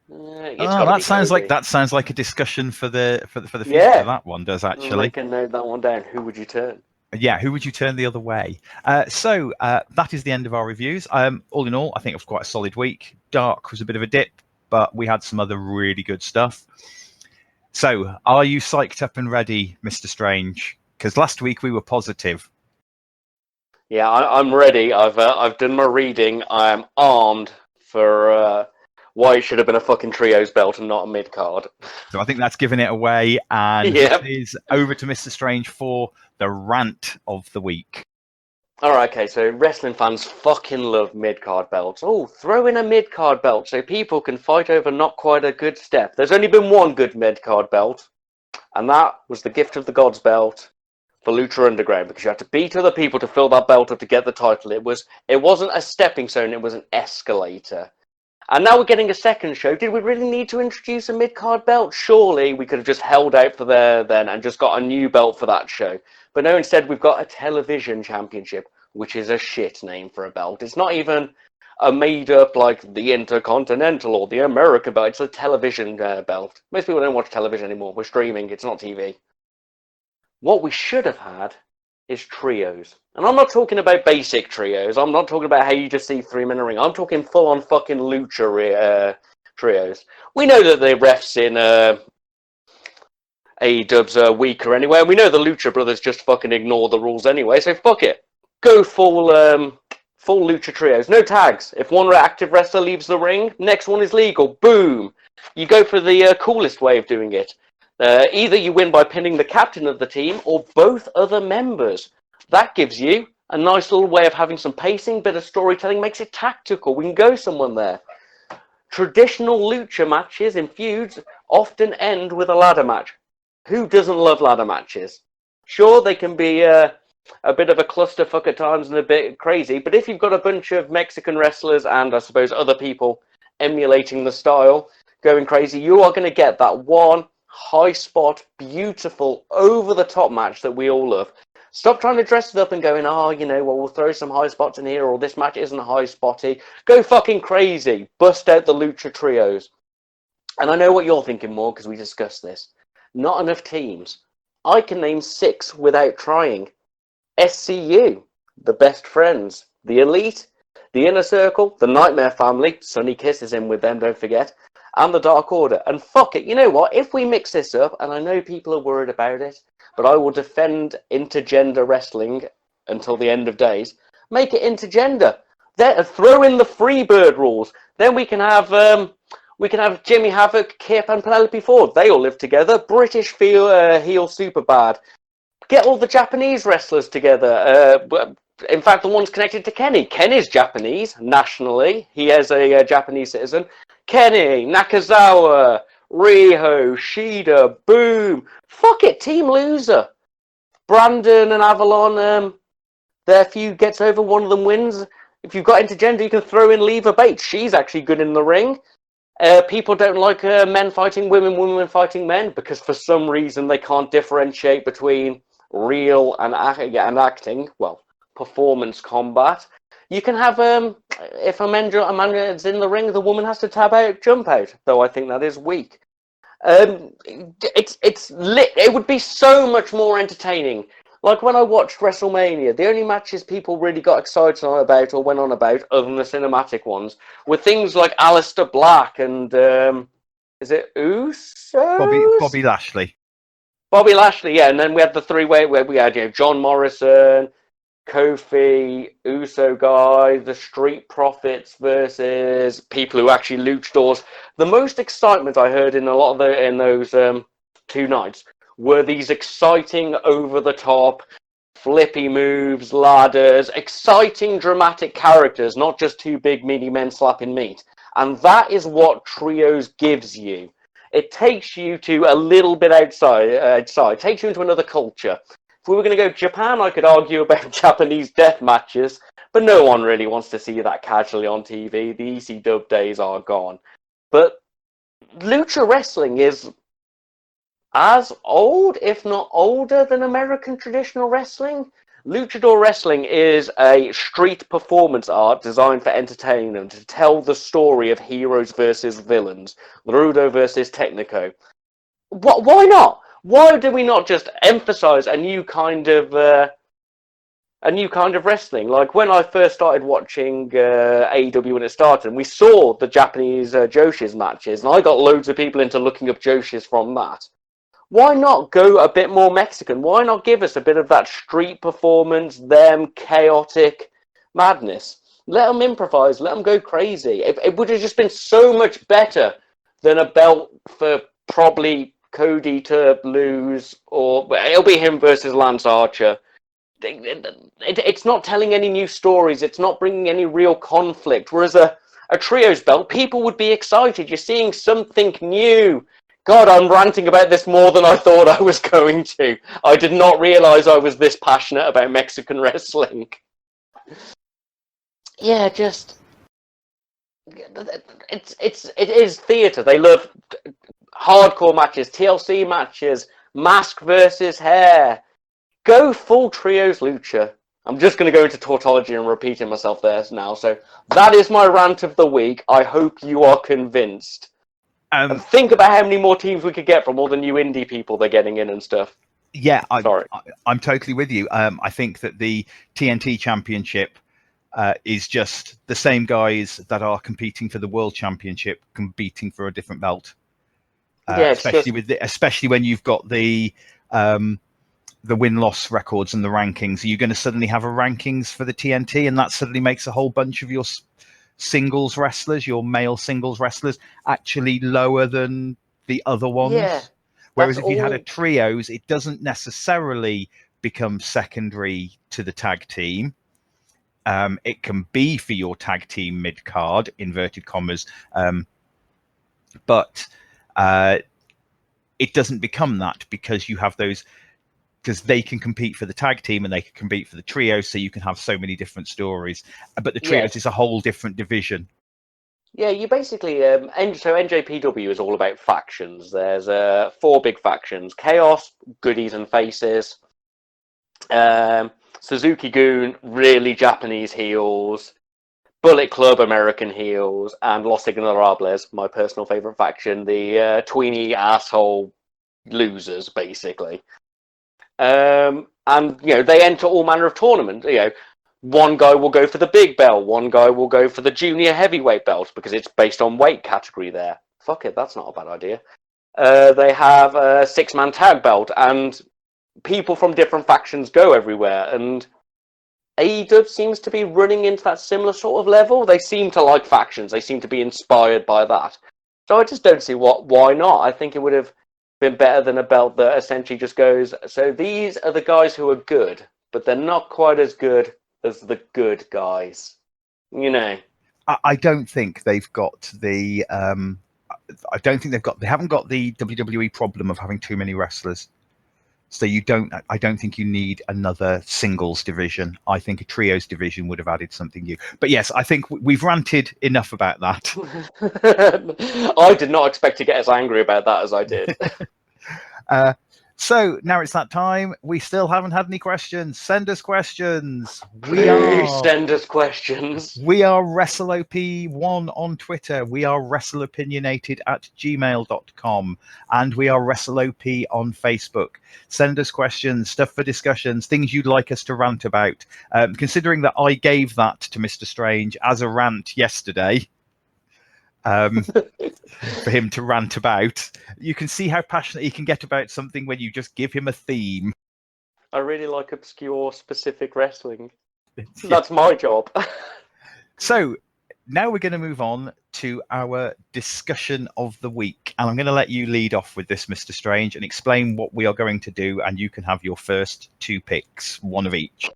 That sounds like a discussion for the future. Yeah. That one does actually. I can note that one down. Who would you turn? Yeah, who would you turn the other way? So that is the end of our reviews. All in all, I think it was quite a solid week. Dark was a bit of a dip, but we had some other really good stuff. So, are you psyched up and ready, Mr. Strange? Because last week we were positive. Yeah, I'm ready. I've done my reading. I am armed for why it should have been a fucking trios belt and not a mid card. So I think that's giving it away, and it is over to Mr. Strange for the rant of the week. Alright, okay, so wrestling fans fucking love mid-card belts. Oh, throw in a mid-card belt so people can fight over not quite a good step. There's only been one good mid-card belt, and that was the Gift of the Gods belt for Lucha Underground, because you had to beat other people to fill that belt up to get the title. It wasn't a stepping stone, it was an escalator. And now we're getting a second show. Did we really need to introduce a mid-card belt? Surely we could have just held out for there then and just got a new belt for that show. But no, instead we've got a television championship, which is a shit name for a belt. It's not even a made-up like the Intercontinental or the American belt. It's a television belt. Most people don't watch television anymore. We're streaming. It's not TV. What we should have had is trios. And I'm not talking about basic trios. I'm not talking about how you just see 3 men in a ring. I'm talking full-on fucking lucha trios. We know that the refs in AEW's are weaker anyway, and we know the Lucha Brothers just fucking ignore the rules anyway, so fuck it. Go full lucha trios. No tags. If one active wrestler leaves the ring, next one is legal. Boom. You go for the coolest way of doing it. Either you win by pinning the captain of the team or both other members. That gives you a nice little way of having some pacing, bit of storytelling, makes it tactical. We can go someone there. Traditional lucha matches in feuds often end with a ladder match. Who doesn't love ladder matches? Sure, they can be a bit of a clusterfuck at times and a bit crazy, but if you've got a bunch of Mexican wrestlers and I suppose other people emulating the style, going crazy, you are going to get that one high spot, beautiful, over-the-top match that we all love. Stop trying to dress it up and going, oh, you know, well, we'll throw some high spots in here, or this match isn't high spotty. Go fucking crazy. Bust out the lucha trios. And I know what you're thinking more, because we discussed this. Not enough teams. I can name 6 without trying. SCU, the Best Friends, the Elite, the Inner Circle, the Nightmare Family, Sonny Kiss is in with them, don't forget, and the Dark Order. And fuck it, you know what? If we mix this up, and I know people are worried about it, but I will defend intergender wrestling until the end of days. Make it intergender. Throw in the Freebird rules. Then we can have Jimmy Havoc, Kip, and Penelope Ford. They all live together. British heel Superbad. Get all the Japanese wrestlers together. In fact, the one's connected to Kenny. Kenny's Japanese, nationally. He is a Japanese citizen. Kenny, Nakazawa, Riho, Shida, boom. Fuck it, team loser. Brandon and Avalon, their feud gets over, one of them wins. If you've got intergender, you can throw in Leva Bates. She's actually good in the ring. People don't like men fighting women, women fighting men, because for some reason they can't differentiate between real and acting. Well, performance combat. You can have if a man is in the ring, the woman has to tab out, jump out. Though I think that is weak. It's lit. It would be so much more entertaining. Like when I watched WrestleMania, the only matches people really got excited about or went on about, other than the cinematic ones, were things like Aleister Black and is it Usos? Bobby Lashley. Bobby Lashley, yeah. And then we had the 3-way where we had John Morrison, Kofi, Uso guy, the Street Profits versus people who actually luchadors. The most excitement I heard in a lot of those 2 nights were these exciting, over-the-top, flippy moves, ladders, exciting, dramatic characters, not just 2 big meaty men slapping meat. And that is what trios gives you. It takes you to a little bit outside, takes you into another culture. If we were going to go to Japan, I could argue about Japanese death matches, but no one really wants to see that casually on TV. The ECW days are gone. But lucha wrestling is as old, if not older, than American traditional wrestling. Luchador wrestling is a street performance art designed for entertainment, to tell the story of heroes versus villains, Rudo versus Technico. Why not? Why do we not just emphasize a new kind of wrestling? Like when I first started watching AEW when it started, and we saw the Japanese Joshis matches, and I got loads of people into looking up Joshis from that. Why not go a bit more Mexican? Why not give us a bit of that street performance, them chaotic madness? Let them improvise, let them go crazy. It would have just been so much better than a belt for probably Cody to lose, or it'll be him versus Lance Archer. It's not telling any new stories. It's not bringing any real conflict. Whereas a trios belt, people would be excited. You're seeing something new. God, I'm ranting about this more than I thought I was going to. I did not realize I was this passionate about Mexican wrestling. Yeah, just it is theatre. They love hardcore matches, TLC matches, mask versus hair. Go full trios lucha. I'm just going to go into tautology and repeating myself there now. So that is my rant of the week. I hope you are convinced. And think about how many more teams we could get from all the new indie people they're getting in and stuff. Yeah, I'm totally with you. I think that the TNT Championship is just the same guys that are competing for the World Championship, competing for a different belt. Especially when you've got the win-loss records and the rankings. You're going to suddenly have a rankings for the TNT, and that suddenly makes a whole bunch of your singles wrestlers, your male singles wrestlers, actually lower than the other ones. Yeah, whereas if you had a trios, it doesn't necessarily become secondary to the tag team. It can be for your tag team mid-card, inverted commas, but it doesn't become that because you have those, because they can compete for the tag team and they can compete for the trio, so you can have so many different stories. But the trios is a whole different division. Yeah, you basically so NJPW is all about factions. There's 4 big factions: Chaos, Goodies and Faces, Suzuki Goon, really Japanese heels, Bullet Club, American heels, and Los Ignorables, my personal favorite faction, the tweeny asshole losers, basically. And they enter all manner of tournaments. One guy will go for the big belt, one guy will go for the junior heavyweight belt because it's based on weight category there. Fuck it, that's not a bad idea. They have a 6-man tag belt, and people from different factions go everywhere. And AEW seems to be running into that similar sort of level. They seem to like factions. They seem to be inspired by that. So I just don't see why not. I think it would have been better than a belt that essentially just goes, so these are the guys who are good, but they're not quite as good as the good guys. I don't think they've got the they haven't got the WWE problem of having too many wrestlers. So I don't think you need another singles division. I think a trios division would have added something new. But yes, I think we've ranted enough about that. I did not expect to get as angry about that as I did. So now it's that time. We still haven't had any questions. Send us questions. Send us questions. We are WrestleOP1 on Twitter. We are WrestleOpinionated@gmail.com. And we are WrestleOP on Facebook. Send us questions, stuff for discussions, things you'd like us to rant about. Considering that I gave that to Mr. Strange as a rant yesterday, for him to rant about, you can see how passionate he can get about something when you just give him a theme. I really like obscure, specific wrestling. That's my job. So now we're going to move on to our discussion of the week. And I'm going to let you lead off with this, Mr. Strange, and explain what we are going to do. And you can have your first 2 picks, one of each.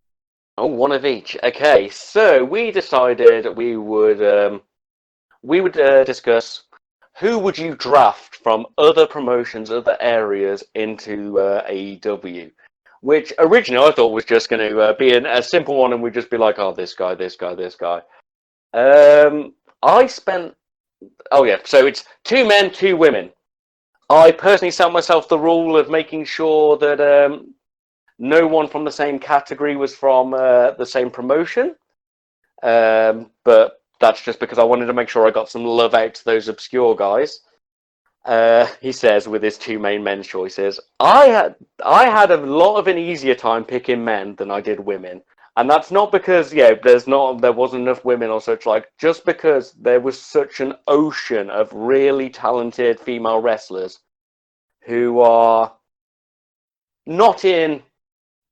Oh, one of each. Okay, so we decided we would discuss who would you draft from other promotions, other areas into AEW, which originally I thought was just going to be a simple one, and we'd just be like, oh, this guy, this guy, this guy. So it's 2 men, 2 women. I personally set myself the rule of making sure that no one from the same category was from the same promotion, but that's just because I wanted to make sure I got some love out to those obscure guys. He says with his 2 main men's choices, I had a lot of an easier time picking men than I did women. And that's not because, there wasn't enough women or such, just because there was such an ocean of really talented female wrestlers who are not in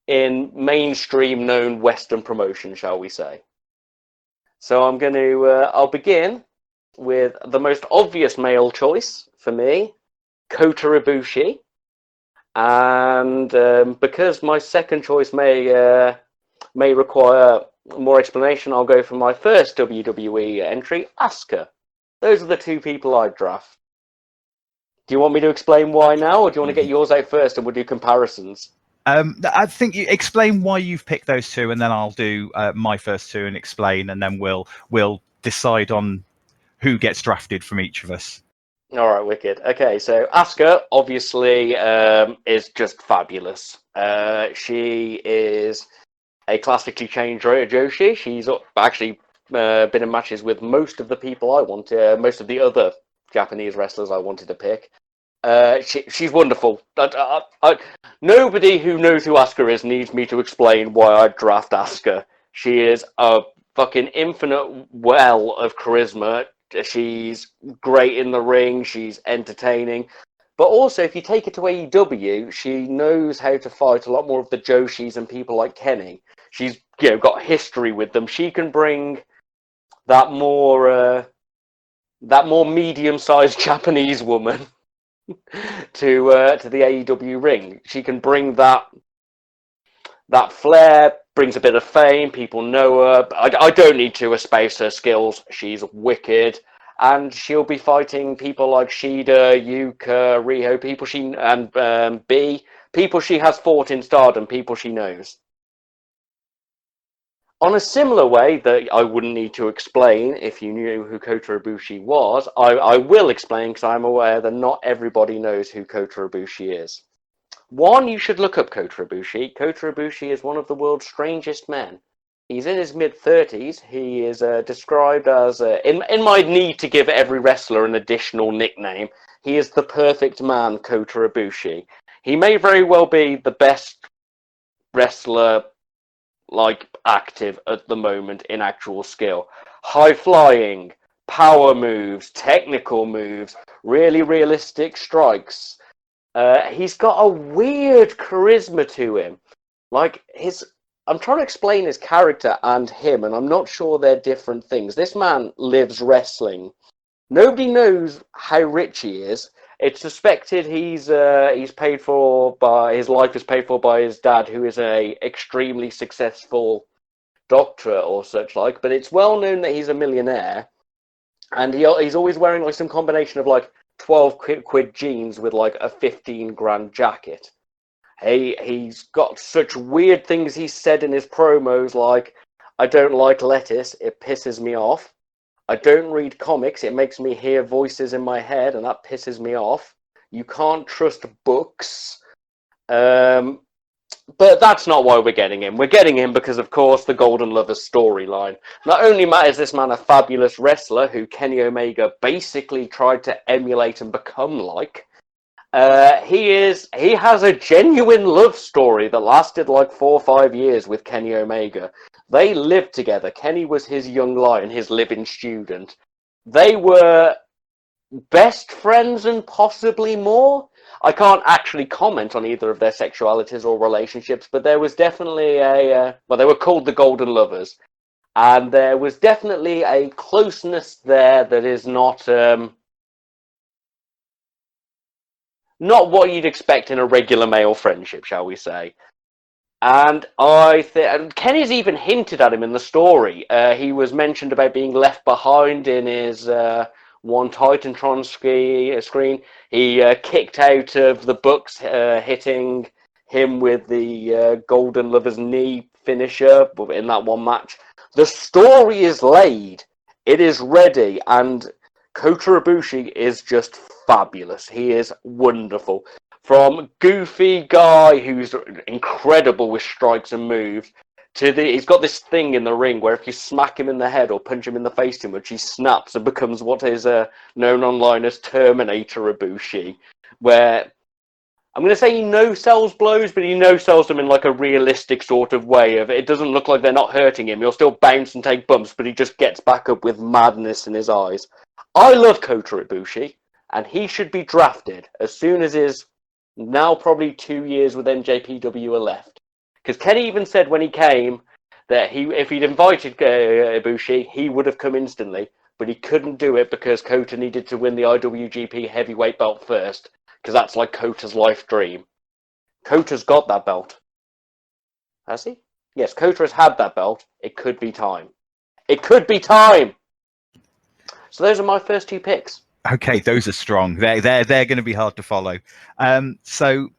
mainstream known Western promotion, shall we say. So I'll begin with the most obvious male choice for me, Kota Ibushi. And because my second choice may require more explanation, I'll go for my first WWE entry, Asuka. Those are the 2 people I'd draft. Do you want me to explain why now, or do you want to get yours out first and we'll do comparisons? I think you explain why you've picked those 2, and then I'll do my first 2 and explain, and then we'll decide on who gets drafted from each of us. All right, wicked. Okay, so Asuka obviously is just fabulous. She is a classically changed Joshi. She's actually been in matches with most of the people I wanted, most of the other Japanese wrestlers I wanted to pick. She's wonderful. Nobody who knows who Asuka is needs me to explain why I'd draft Asuka. She is a fucking infinite well of charisma. She's great in the ring. She's entertaining. But also, if you take her to AEW, she knows how to fight a lot more of the Joshis and people like Kenny. She's got history with them. She can bring that more medium-sized Japanese woman to the AEW ring. She can bring that flair, brings a bit of fame. People know her. I don't need to espouse her skills. She's wicked, and she'll be fighting people like Shida, Yuka, Riho, people she has fought in Stardom, people she knows. On a similar way that I wouldn't need to explain if you knew who Kota Ibushi was, I will explain because I'm aware that not everybody knows who Kota Ibushi is. One, you should look up Kota Ibushi. Kota Ibushi is one of the world's strangest men. He's in his mid-30s. He is described as, in my need to give every wrestler an additional nickname, he is the perfect man, Kota Ibushi. He may very well be the best wrestler active at the moment in actual skill. High flying, power moves, technical moves, really realistic strikes. He's got a weird charisma to him. I'm trying to explain his character and him, and I'm not sure they're different things. This man lives wrestling. Nobody knows how rich he is. It's suspected he's paid for by his life is paid for by his dad, who is a extremely successful doctor or such like. But it's well known that he's a millionaire, and he's always wearing some combination of 12 quid jeans with a 15 grand jacket. He's got such weird things he said in his promos, like, I don't like lettuce, it pisses me off. I don't read comics, it makes me hear voices in my head, and that pisses me off. You can't trust books. But that's not why we're getting him. We're getting him because, of course, the Golden Lovers storyline. Not only is this man a fabulous wrestler who Kenny Omega basically tried to emulate and become like, he has a genuine love story that lasted 4 or 5 years with Kenny Omega. They lived together. Kenny was his young lion, his living student. They were best friends and possibly more. I can't actually comment on either of their sexualities or relationships, but there was definitely they were called the Golden Lovers. And there was definitely a closeness there that is not what you'd expect in a regular male friendship, shall we say. And Kenny's even hinted at him in the story. He was mentioned about being left behind in his one Titantron screen. He kicked out of the Bucks, hitting him with the Golden Lover's knee finisher in that one match. The story is laid. It is ready. And Kota Ibushi is just fabulous. He is wonderful. From goofy guy who's incredible with strikes and moves to he's got this thing in the ring where if you smack him in the head or punch him in the face too much, he snaps and becomes what is known online as Terminator Ibushi, where I'm going to say he no-sells blows, but he no-sells them in a realistic sort of way. It doesn't look like they're not hurting him. He'll still bounce and take bumps, but he just gets back up with madness in his eyes. I love Kota Ibushi, and he should be drafted as soon as his now probably 2 years with NJPW are left. Because Kenny even said when he came that if he'd invited Ibushi, he would have come instantly, but he couldn't do it because Kota needed to win the IWGP heavyweight belt first, because that's Kota's life dream. Kota's got that belt. Has he? Yes, Kota has had that belt. It could be time. It could be time! So those are my first 2 picks. Okay, those are strong. They're going to be hard to follow. So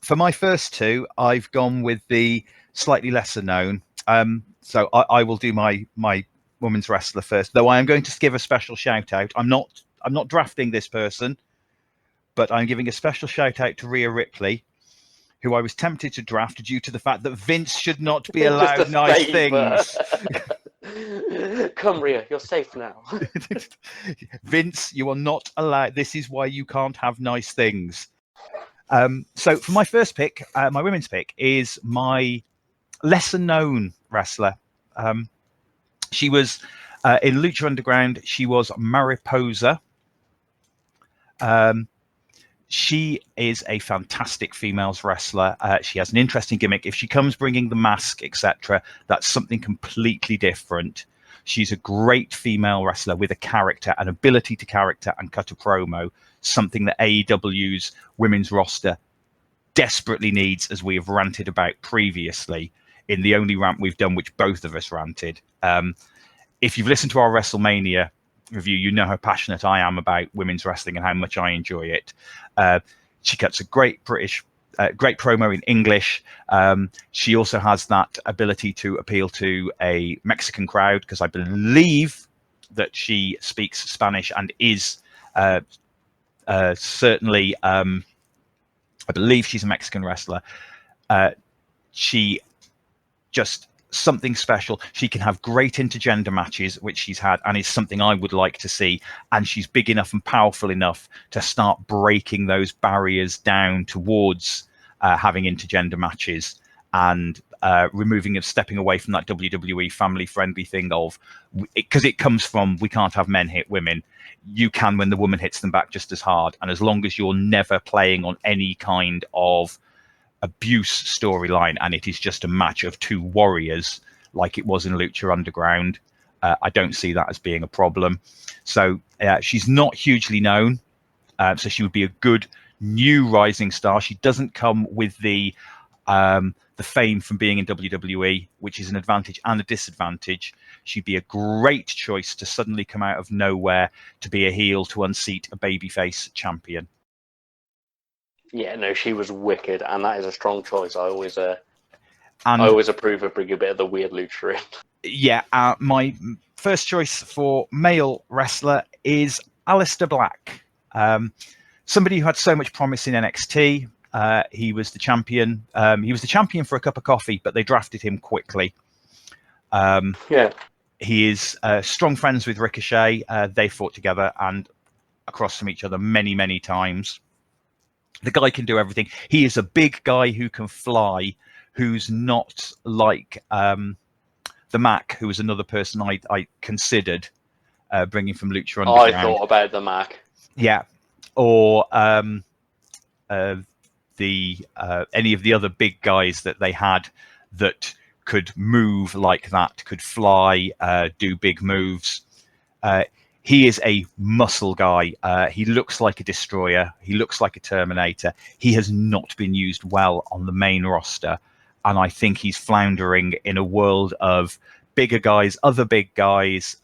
for my first 2, I've gone with the slightly lesser known. So I will do my women's wrestler first, though I am going to give a special shout out. I'm not drafting this person, but I'm giving a special shout out to Rhea Ripley, who I was tempted to draft due to the fact that Vince should not be allowed nice things. Come, Rhea, you're safe now. Vince, you are not allowed. This is why you can't have nice things. So for my first pick, my women's pick is my lesser known wrestler. She was in Lucha Underground. She was Mariposa. She is a fantastic females wrestler. She has an interesting gimmick. If she comes bringing the mask, etc., that's something completely different. She's a great female wrestler with a character, an ability to character and cut a promo, something that AEW's women's roster desperately needs, as we have ranted about previously in the only rant we've done, which both of us ranted. If you've listened to our WrestleMania review, you know how passionate I am about women's wrestling and how much I enjoy it. She cuts a great promo in English. She also has that ability to appeal to a Mexican crowd, because I believe that she speaks Spanish and is certainly, I believe she's a Mexican wrestler. She just something special. She can have great intergender matches, which she's had, and is something I would like to see. And she's big enough and powerful enough to start breaking those barriers down towards having intergender matches and stepping away from that WWE family friendly thing of, because it comes from, we can't have men hit women. You can when the woman hits them back just as hard. And as long as you're never playing on any kind of abuse storyline and it is just a match of two warriors like it was in Lucha Underground, I don't see that as being a problem. So she's not hugely known, so she would be a good new rising star. She doesn't come with the fame from being in WWE, which is an advantage and a disadvantage. She'd be a great choice to suddenly come out of nowhere to be a heel to unseat a babyface champion. Yeah, no, she was wicked, and that is a strong choice. I always approve of bringing a bit of the weird lucha in. Yeah, my first choice for male wrestler is Aleister Black. Somebody who had so much promise in NXT. He was the champion. He was the champion for a cup of coffee, but they drafted him quickly. He is strong friends with Ricochet. They fought together and across from each other many, many times. The guy can do everything. He is a big guy who can fly, who's not like the Mac, who was another person I considered bringing from Lucha Underground. I thought about the Mac. Yeah. Or any of the other big guys that they had that could move like that, could fly, do big moves. He is a muscle guy. He looks like a destroyer. He looks like a Terminator. He has not been used well on the main roster. And I think he's floundering in a world of bigger guys, other big guys.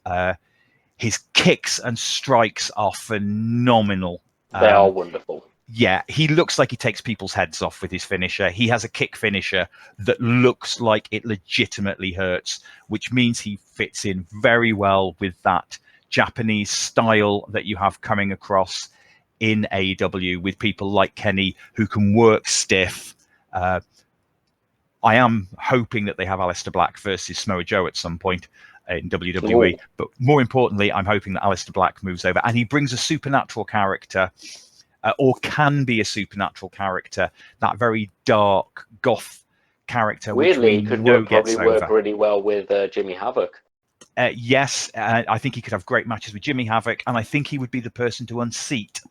His kicks and strikes are phenomenal. They are wonderful. Yeah, he looks like he takes people's heads off with his finisher. He has a kick finisher that looks like it legitimately hurts, which means he fits in very well with that Japanese style that you have coming across in AEW with people like Kenny who can work stiff. I am hoping that they have Aleister Black versus Samoa Joe at some point in WWE. Ooh. But more importantly, I'm hoping that Aleister Black moves over and he brings a supernatural character, or can be a supernatural character, that very dark goth character. Weirdly, he could probably work really well with Jimmy Havoc. Yes, I think he could have great matches with Jimmy Havoc, and I think he would be the person to unseat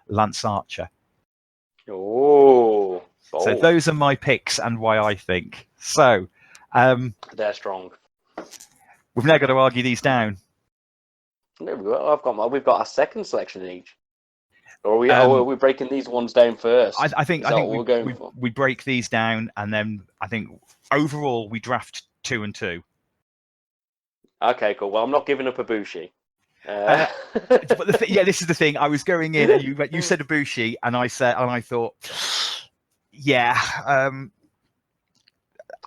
Lance Archer. Oh. So those are my picks and why I think. So they're strong. We've now got to argue these down. There we go. We've got our second selection in each. Or are we breaking these ones down first? I think we break these down, and then I think overall we draft 2 and 2. Okay, cool. Well, I'm not giving up Ibushi. But this is the thing. I was going in, and you said Ibushi, and I thought, yeah. I'm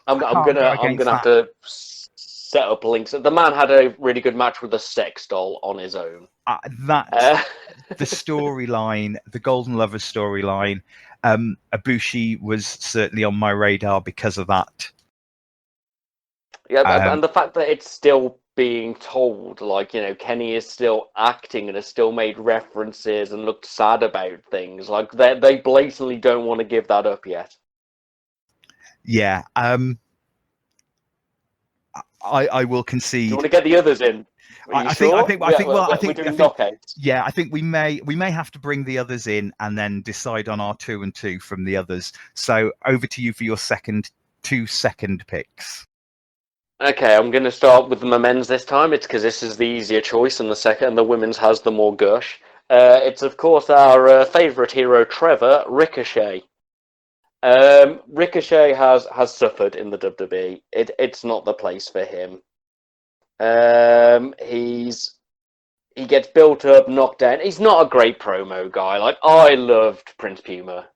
gonna have to set up links. The man had a really good match with a sex doll on his own. The storyline, the Golden Lovers storyline, Ibushi was certainly on my radar because of that. Yeah, and the fact that it's still being told, like, you know, Kenny is still acting and has still made references and looked sad about things. Like, they blatantly don't want to give that up yet. Yeah. I will concede. Do you want to get the others in? I think we're doing knockouts. Yeah, I think we may have to bring the others in and then decide on our 2 and 2 from the others. So over to you for your two second picks. Okay, I'm going to start with the men's this time. It's because this is the easier choice, and the women's has the more gush. It's of course our favourite hero, Trevor Ricochet. Ricochet has suffered in the WWE. It's not the place for him. He gets built up, knocked down. He's not a great promo guy. Like, I loved Prince Puma,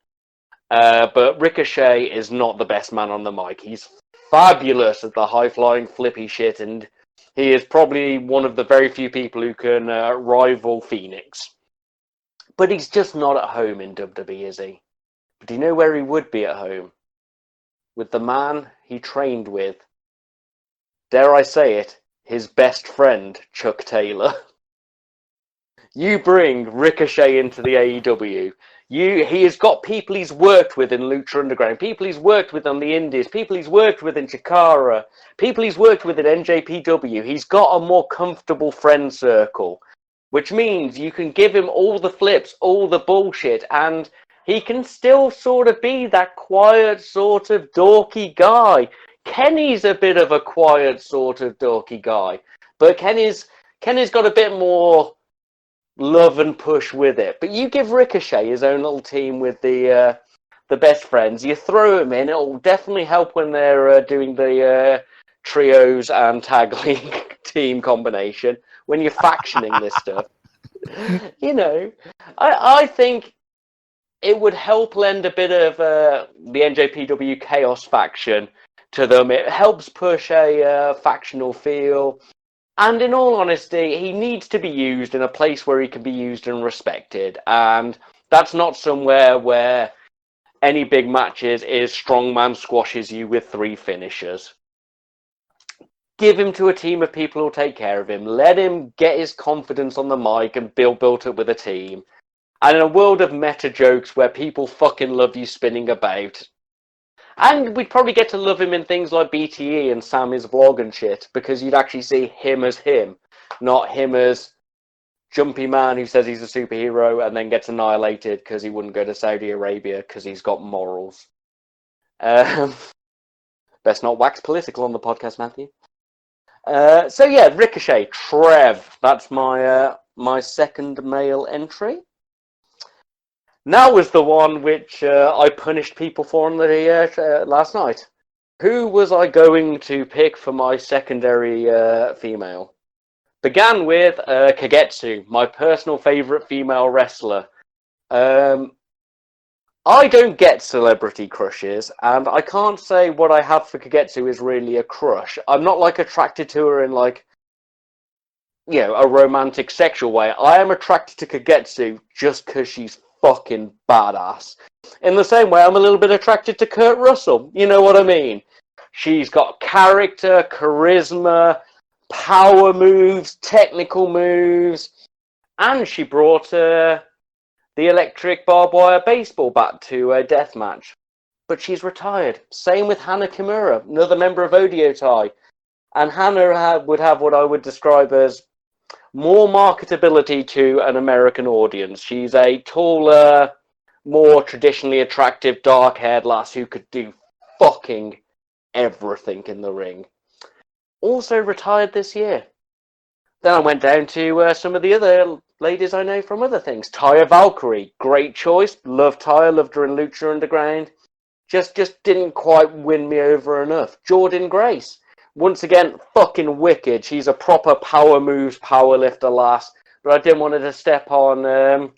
but Ricochet is not the best man on the mic. He's fabulous at the high-flying flippy shit, and he is probably one of the very few people who can rival Phoenix. But he's just not at home in WWE, is he? But do you know where he would be at home? With the man he trained with. Dare I say it, his best friend, Chuck Taylor. You bring Ricochet into the AEW. He has got people he's worked with in Lucha Underground, people he's worked with on the Indies, people he's worked with in Chikara, people he's worked with in NJPW. He's got a more comfortable friend circle, which means you can give him all the flips, all the bullshit, and he can still sort of be that quiet, sort of dorky guy. Kenny's a bit of a quiet, sort of dorky guy, but Kenny's got a bit more love and push with it. But you give Ricochet his own little team with the best friends. You throw him in. It'll definitely help when they're doing the trios and tag league team combination. When you're factioning this stuff, you know, I think it would help lend a bit of the NJPW Chaos faction to them. It helps push a factional feel. And in all honesty, he needs to be used in a place where he can be used and respected. And that's not somewhere where any big matches is strongman squashes you with 3 finishers. Give him to a team of people who'll take care of him. Let him get his confidence on the mic and built up with a team. And in a world of meta jokes where people fucking love you spinning about. And we'd probably get to love him in things like BTE and Sammy's vlog and shit, because you'd actually see him as him, not him as jumpy man who says he's a superhero and then gets annihilated because he wouldn't go to Saudi Arabia because he's got morals. Best not wax political on the podcast, Matthew. So yeah, Ricochet, Trev. That's my second male entry. Now was the one which I punished people for on the last night. Who was I going to pick for my secondary female? Began with Kagetsu, my personal favourite female wrestler. I don't get celebrity crushes, and I can't say what I have for Kagetsu is really a crush. I'm not like attracted to her in like, you know, a romantic sexual way. I am attracted to Kagetsu just because she's fucking badass. In the same way, I'm a little bit attracted to Kurt Russell. You know what I mean? She's got character, charisma, power moves, technical moves, and she brought the electric barbed wire baseball bat to a death match. But she's retired. Same with Hana Kimura, another member of Odio Tai. And Hana would have what I would describe as more marketability to an American audience. She's a taller, more traditionally attractive, dark-haired lass who could do fucking everything in the ring. Also retired this year. Then I went down to some of the other ladies I know from other things. Taya Valkyrie, great choice. Loved Taya, loved her in Lucha Underground. Just didn't quite win me over enough. Jordan Grace. Once again, fucking wicked. She's a proper power moves, power lifter lass. But I didn't want her to step on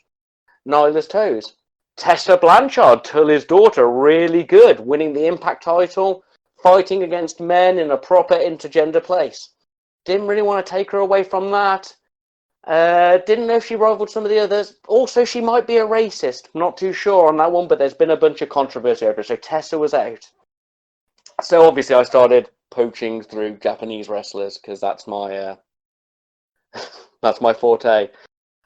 Nyla's toes. Tessa Blanchard, Tully's daughter, really good. Winning the Impact title. fighting against men in a proper intergender place. Didn't really want to take her away from that. Didn't know if she rivaled some of the others. Also, she might be a racist. Not too sure on that one, but there's been a bunch of controversy over it. So Tessa was out. So obviously I started poaching through Japanese wrestlers because that's my that's my forte.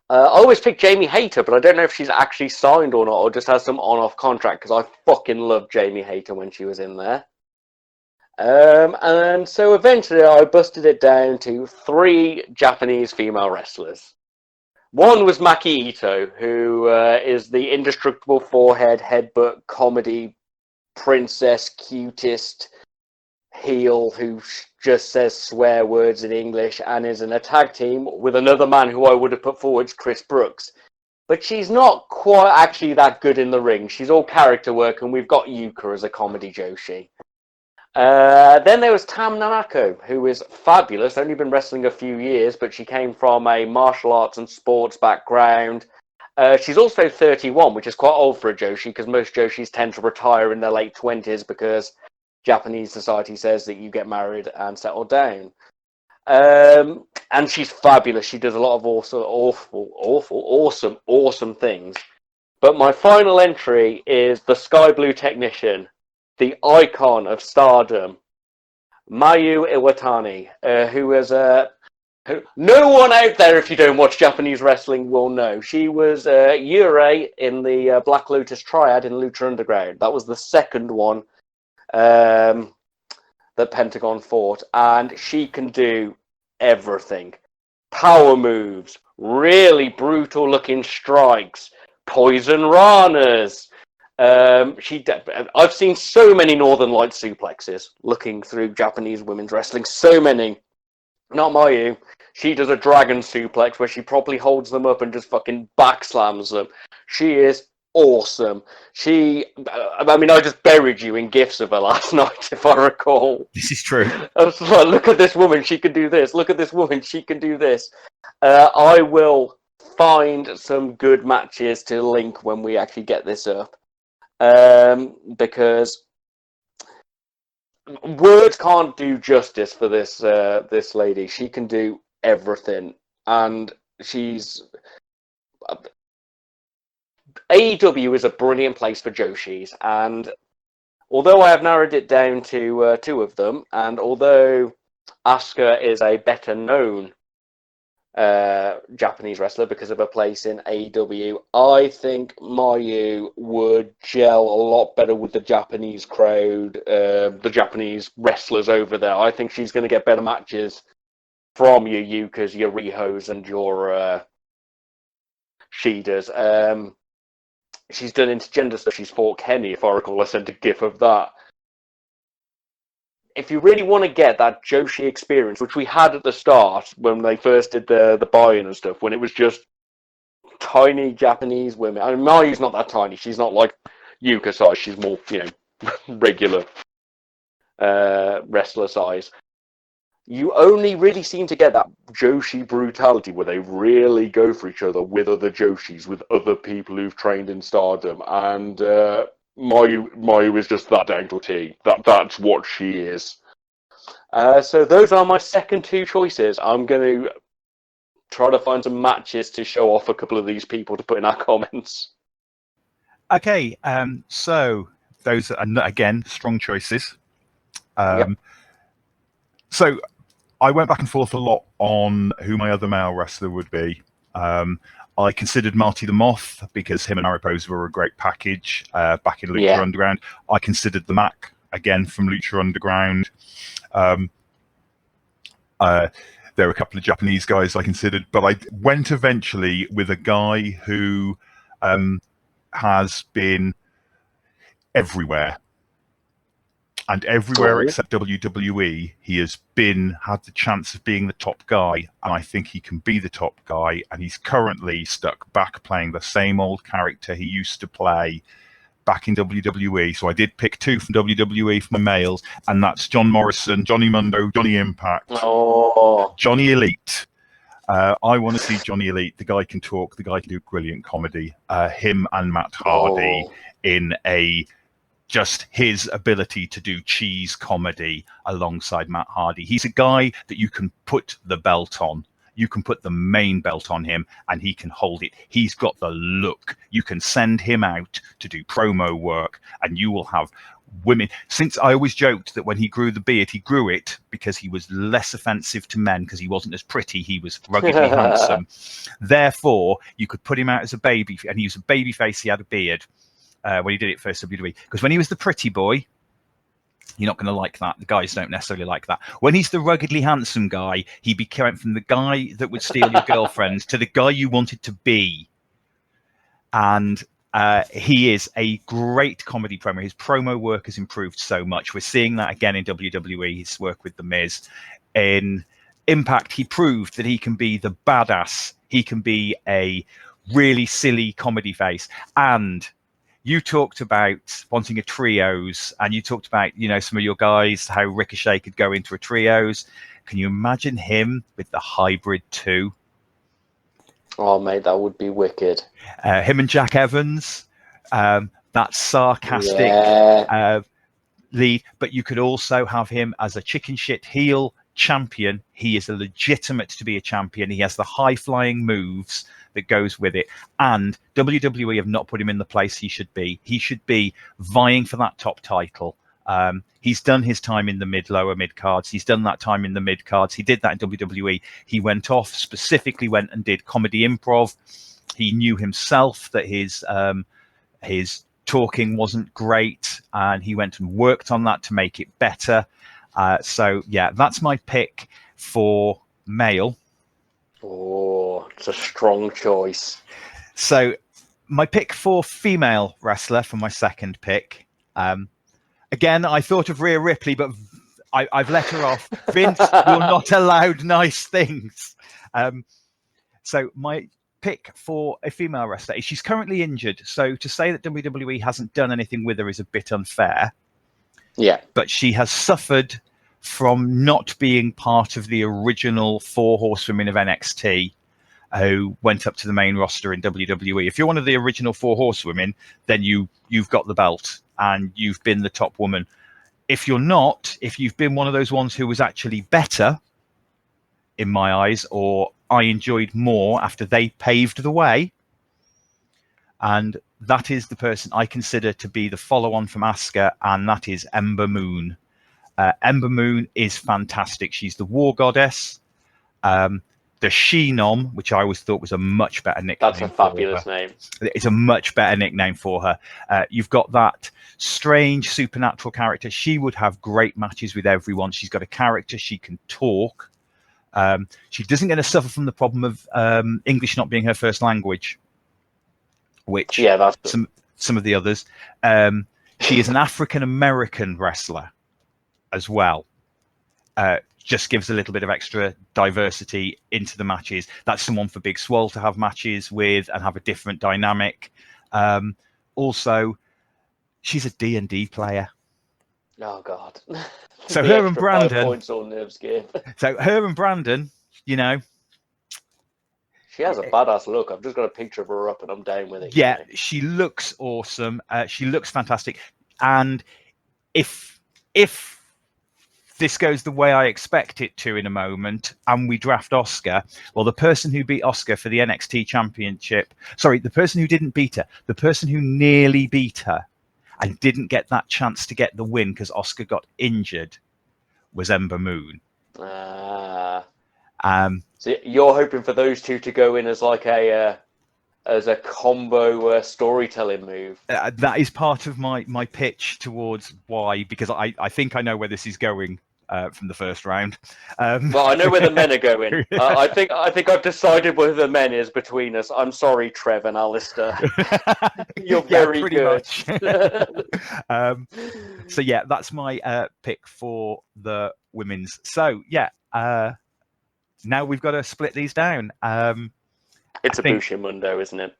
I always pick Jamie Hayter, but I don't know if she's actually signed or not, or just has some on-off contract, because I fucking loved Jamie Hayter when she was in there. And so eventually I busted it down to 3 Japanese female wrestlers. One was Maki Ito, who is the indestructible forehead, headbutt, comedy, princess, cutest heel who just says swear words in English and is in a tag team with another man who I would have put forward, Chris Brooks. But she's not quite actually that good in the ring. She's all character work, and we've got Yuka as a comedy Joshi. Then there was Tam Namako, who is fabulous, only been wrestling a few years, but she came from a martial arts and sports background. She's also 31, which is quite old for a Joshi, because most Joshis tend to retire in their late 20s because Japanese society says that you get married and settle down. And she's fabulous. She does a lot of awesome things. But my final entry is the Sky Blue Technician, the icon of stardom, Mayu Iwatani, who is no one out there, if you don't watch Japanese wrestling, will know. She was Yurei in the Black Lotus Triad in Lucha Underground. That was the second one that Pentagon fought, and she can do everything. Power moves, really brutal looking strikes, poison ranas. I've seen so many Northern Light suplexes looking through Japanese women's wrestling, so many. Not Mayu. She does a dragon suplex where she probably holds them up and just fucking backslams them. She is awesome. I just buried you in gifs of her last night, if I recall. This is true. I was like, look at this woman, she can do this. Look at this woman, she can do this. I will find some good matches to link when we actually get this up. Because words can't do justice for this lady. She can do everything, and she's AEW is a brilliant place for Joshis, and although I have narrowed it down to 2 of them, and although Asuka is a better known Japanese wrestler because of her place in AEW, I think Mayu would gel a lot better with the Japanese crowd, the Japanese wrestlers over there. I think she's going to get better matches from your Yukas, your Rihos, and your Shidas. She's done intergender stuff. She's fought Kenny, if I recall. I sent a gif of that. If you really want to get that Joshi experience, which we had at the start when they first did the buy-in and stuff, when it was just tiny Japanese women. I mean, Mayu's not that tiny. She's not like Yuka size. She's more, regular wrestler size. You only really seem to get that Joshi brutality where they really go for each other with other Joshis, with other people who've trained in Stardom, and Mayu is just that down to a T. That's what she is. So those are my second 2 choices. I'm going to try to find some matches to show off a couple of these people to put in our comments. Okay, so those are, again, strong choices. Yep. So I went back and forth a lot on who my other male wrestler would be. I considered Marty the Moth because him and Mariposa were a great package back in Lucha Underground. I considered the Mac, again, from Lucha Underground. There were a couple of Japanese guys I considered, but I went eventually with a guy who has been everywhere. And everywhere except WWE, he has had the chance of being the top guy, and I think he can be the top guy, and he's currently stuck back playing the same old character he used to play back in WWE. So I did pick 2 from WWE for my males, and that's John Morrison, Johnny Mundo, Johnny Impact, Johnny Elite. I want to see Johnny Elite. The guy can talk, the guy can do brilliant comedy. Him and Matt Hardy in a just his ability to do cheese comedy alongside Matt Hardy. He's a guy that you can put the belt on. You can put the main belt on him and he can hold it. He's got the look. You can send him out to do promo work and you will have women. Since I always joked that when he grew the beard, he grew it because he was less offensive to men because he wasn't as pretty. He was ruggedly handsome. Therefore, you could put him out as a baby, and he was a baby face. He had a beard when he did it first WWE. Because when he was the pretty boy, you're not going to like that. The guys don't necessarily like that. When he's the ruggedly handsome guy, he became from the guy that would steal your girlfriend to the guy you wanted to be. And he is a great comedy promo. His promo work has improved so much. We're seeing that again in WWE. His work with The Miz. In Impact, he proved that he can be the badass. He can be a really silly comedy face. And you talked about wanting a trios, and you talked about, some of your guys, how Ricochet could go into a trios. Can you imagine him with the hybrid 2? Oh, mate, that would be wicked. Him and Jack Evans, that sarcastic lead. But you could also have him as a chicken shit heel champion. He is a legitimate to be a champion. He has the high-flying moves that goes with it. And WWE have not put him in the place he should be. He should be vying for that top title. He's done his time in the lower mid cards. He's done that time in the mid cards. He did that in WWE. He went off, specifically went and did comedy improv. He knew himself that his talking wasn't great, and he went and worked on that to make it better. So yeah, that's my pick for male. Oh, it's a strong choice. So my pick for female wrestler for my second pick. Again, I thought of Rhea Ripley, but I've let her off. Vince will not allow nice things. So my pick for a female wrestler is she's currently injured. So to say that WWE hasn't done anything with her is a bit unfair. Yeah. But she has suffered from not being part of the original 4 horsewomen of NXT who went up to the main roster in WWE. If you're one of the original 4 horsewomen, then you've got the belt and you've been the top woman. If you're not, if you've been one of those ones who was actually better, in my eyes, or I enjoyed more after they paved the way, and that is the person I consider to be the follow-on from Asuka, and that is Ember Moon. Ember Moon is fantastic. She's the war goddess. The She-Nom, which I always thought was a much better nickname. That's a fabulous name. It's a much better nickname for her. You've got that strange supernatural character. She would have great matches with everyone. She's got a character. She can talk. She doesn't get to suffer from the problem of English not being her first language, which that's some of the others. She is an African-American wrestler as well. Just gives a little bit of extra diversity into the matches. That's someone for Big Swole to have matches with and have a different dynamic. Also, she's a D&D player. Oh God! So her and Brandon. 5 points all nerves give. So her and Brandon, she has a badass look. I've just got a picture of her up, and I'm down with it. Yeah, she looks awesome. She looks fantastic. And if this goes the way I expect it to in a moment, and we draft Asuka, well, the person who beat Asuka for the NXT Championship, sorry, the person who didn't beat her, the person who nearly beat her and didn't get that chance to get the win because Asuka got injured was Ember Moon. So you're hoping for those two to go in as like a combo storytelling move. That is part of my pitch towards why, because I think I know where this is going from the first round. Well, I know where the men are going. I think I've decided where the men is between us. I'm sorry, Trev and Alistair. You're very good. So yeah, that's my pick for the women's. So yeah, now we've got to split these down. It's a Bushimundo, isn't it?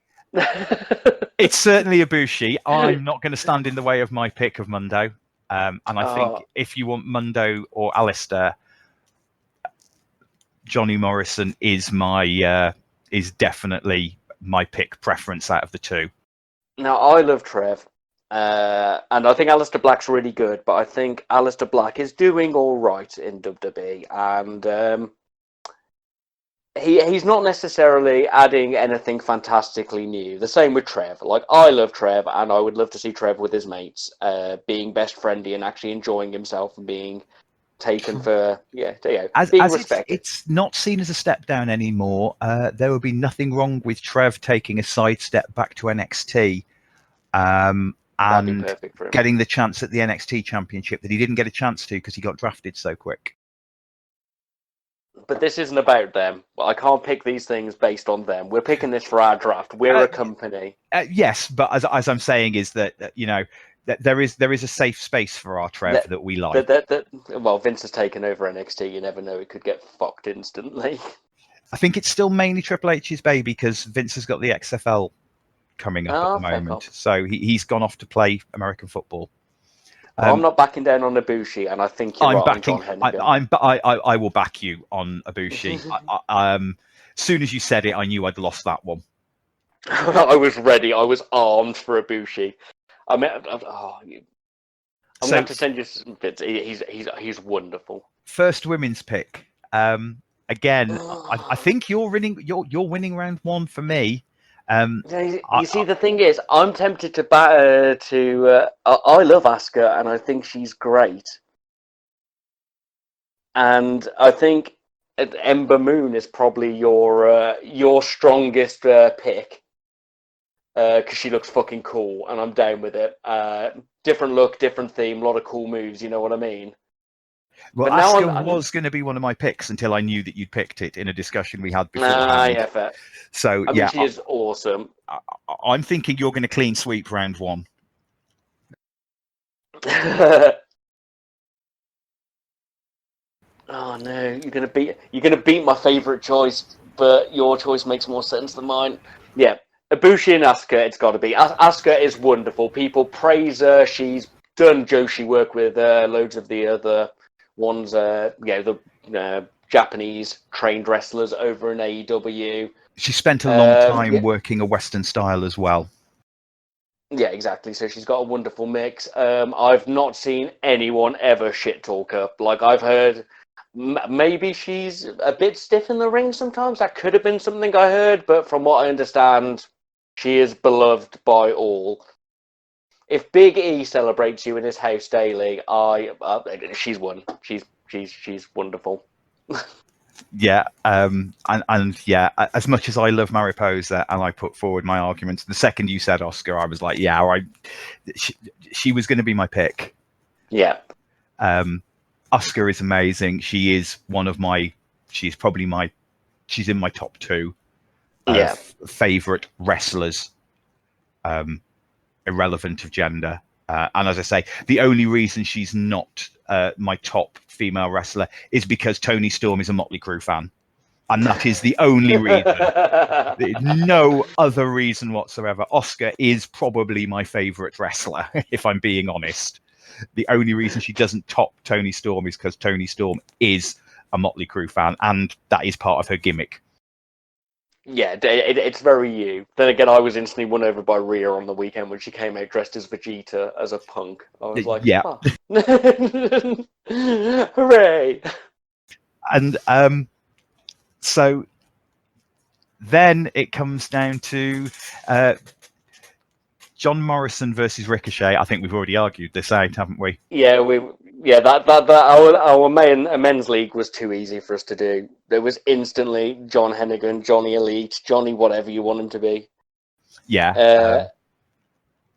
It's certainly a Bushi. I'm not going to stand in the way of my pick of Mundo. And I think if you want Mundo or Alistair, Johnny Morrison is definitely my pick preference out of the two. Now, I love Trev. And I think Aleister Black's really good, but I think Aleister Black is doing all right in WWE, and he's not necessarily adding anything fantastically new. The same with Trev. Like, I love Trev, and I would love to see Trev with his mates, being best friendly and actually enjoying himself and being taken for, being respected. It's not seen as a step down anymore. There would be nothing wrong with Trev taking a sidestep back to NXT. That'd be And perfect for him. getting the chance at the NXT Championship that he didn't get a chance to because he got drafted so quick. But this isn't about them. I can't pick these things based on them. We're picking this for our draft. We're a company. Yes, but as I'm saying is that that there is a safe space for our Trev that we like. Well, Vince has taken over NXT. You never know; it could get fucked instantly. I think it's still mainly Triple H's baby because Vince has got the XFL coming up at the moment, so he's gone off to play American football. I'm not backing down on Ibushi, and I think you're right on John Hennigan. I will back you on Ibushi. As soon as you said it, I knew I'd lost that one. I was ready. I was armed for Ibushi. I'm going to have to send you some bits. He's wonderful. First women's pick. Again, I think you're winning round one for me. You see, the thing is, I'm tempted to I love Asuka, and I think she's great. And I think Ember Moon is probably your strongest pick. Because she looks fucking cool, and I'm down with it. Different look, different theme, a lot of cool moves, you know what I mean? Well, Asuka was going to be one of my picks until I knew that you'd picked it in a discussion we had beforehand. Yeah, fair. So, I mean, she is awesome. I'm thinking you're going to clean sweep round one. Oh no, you're gonna beat my favourite choice, but your choice makes more sense than mine. Yeah, Ibushi and Asuka, it's got to be. Asuka is wonderful. People praise her. She's done Joshi work with loads of the other ones. The Japanese trained wrestlers over in AEW. She spent a long time working a Western style as well. Yeah, exactly. So she's got a wonderful mix. I've not seen anyone ever shit talk her. Like, I've heard maybe she's a bit stiff in the ring sometimes. That could have been something I heard, but from what I understand, she is beloved by all. If Big E celebrates you in his house daily, she's won. She's wonderful. Yeah, and yeah, as much as I love Mariposa and I put forward my arguments, the second you said Asuka, I was like, yeah, she was going to be my pick. Yeah. Asuka is amazing. She is she's in my top two favorite wrestlers, irrelevant of gender. And as I say, the only reason she's not my top female wrestler is because Toni Storm is a Motley Crue fan. And that is the only reason. No other reason whatsoever. Asuka is probably my favorite wrestler, if I'm being honest. The only reason she doesn't top Toni Storm is because Toni Storm is a Motley Crue fan, and that is part of her gimmick. Yeah, it's very you. Then again, I was instantly won over by Rhea on the weekend when she came out dressed as Vegeta as a punk. I was like, yeah. Oh. Hooray! And so then it comes down to John Morrison versus Ricochet. I think we've already argued this out, haven't we? Yeah, our men's league was too easy for us to do. There was instantly John Hennigan, Johnny Elite, Johnny whatever you want him to be. Yeah.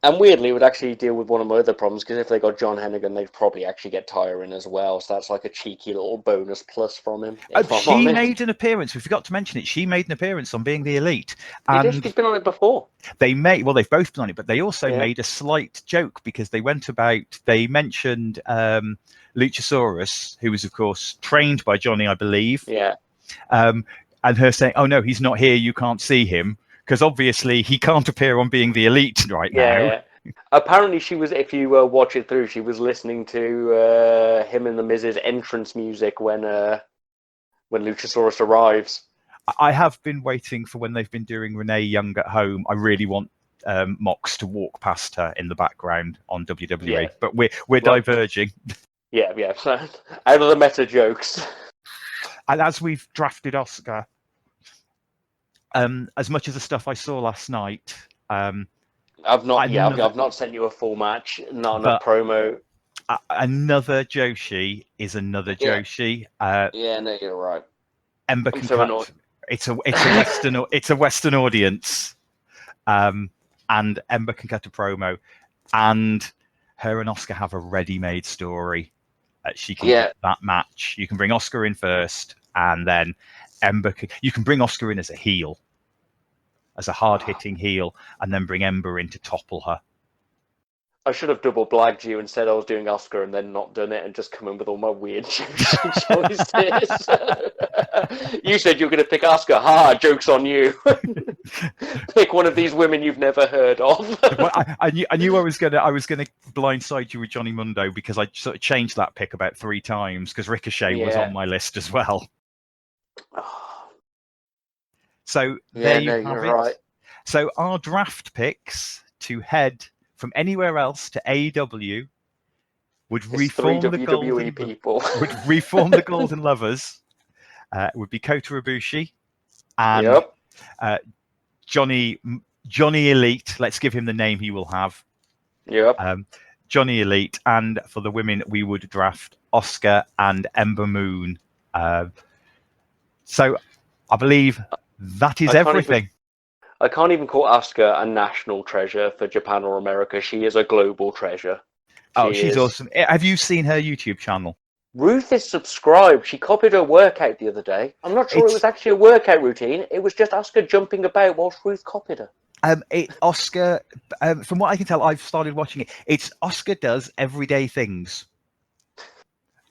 And weirdly, it would actually deal with one of my other problems, because if they got John Hennigan, they'd probably actually get Tyron as well. So that's like a cheeky little bonus plus from him. She made an appearance. We forgot to mention it. She made an appearance on Being the Elite. And she's been on it before. They've both been on it, but they also made a slight joke because they mentioned Luchasaurus, who was, of course, trained by Johnny, I believe. Yeah. And her saying, oh, no, he's not here. You can't see him. Because obviously he can't appear on Being the Elite now. Yeah. Apparently she was, if you watch it through, she was listening to him and the Miz's entrance music when Luchasaurus arrives. I have been waiting for when they've been doing Renee Young at home. I really want Mox to walk past her in the background on WWE. Yeah. But we're diverging. Yeah. Out of the meta jokes. And as we've drafted Asuka, as much as the stuff I saw last night, I've not sent you a full match, not enough promo. Another Joshi is another Joshi. Yeah, no, you're right. Ember can cut. It's a Western audience, and Ember can cut a promo, and her and Asuka have a ready-made story. She can get that match. You can bring Asuka in first, and then Ember. You can bring Asuka in as a heel, as a hard-hitting heel, and then bring Ember in to topple her. I should have double blagged you and said I was doing Asuka and then not done it and just come in with all my weird choices. You said you were going to pick Asuka. Ha! Joke's on you. Pick one of these women you've never heard of. Well, I knew I was gonna blindside you with Johnny Mundo because I sort of changed that pick about 3 times because Ricochet was on my list as well. So there you have it. Right. So our draft picks to head from anywhere else to AEW would reform the Golden people. Would reform the Golden Lovers. Would be Kota Ibushi and Johnny Elite. Let's give him the name he will have. Johnny Elite, and for the women we would draft Asuka and Ember Moon. So I believe that is everything. I can't even call Asuka a national treasure for Japan or America. She is a global treasure. She's awesome. Have you seen her YouTube channel? Ruth is subscribed. She copied her workout the other day. I'm not sure it was actually a workout routine. It was just Asuka jumping about whilst Ruth copied her. Asuka, from what I can tell, I've started watching it. It's Asuka does everyday things.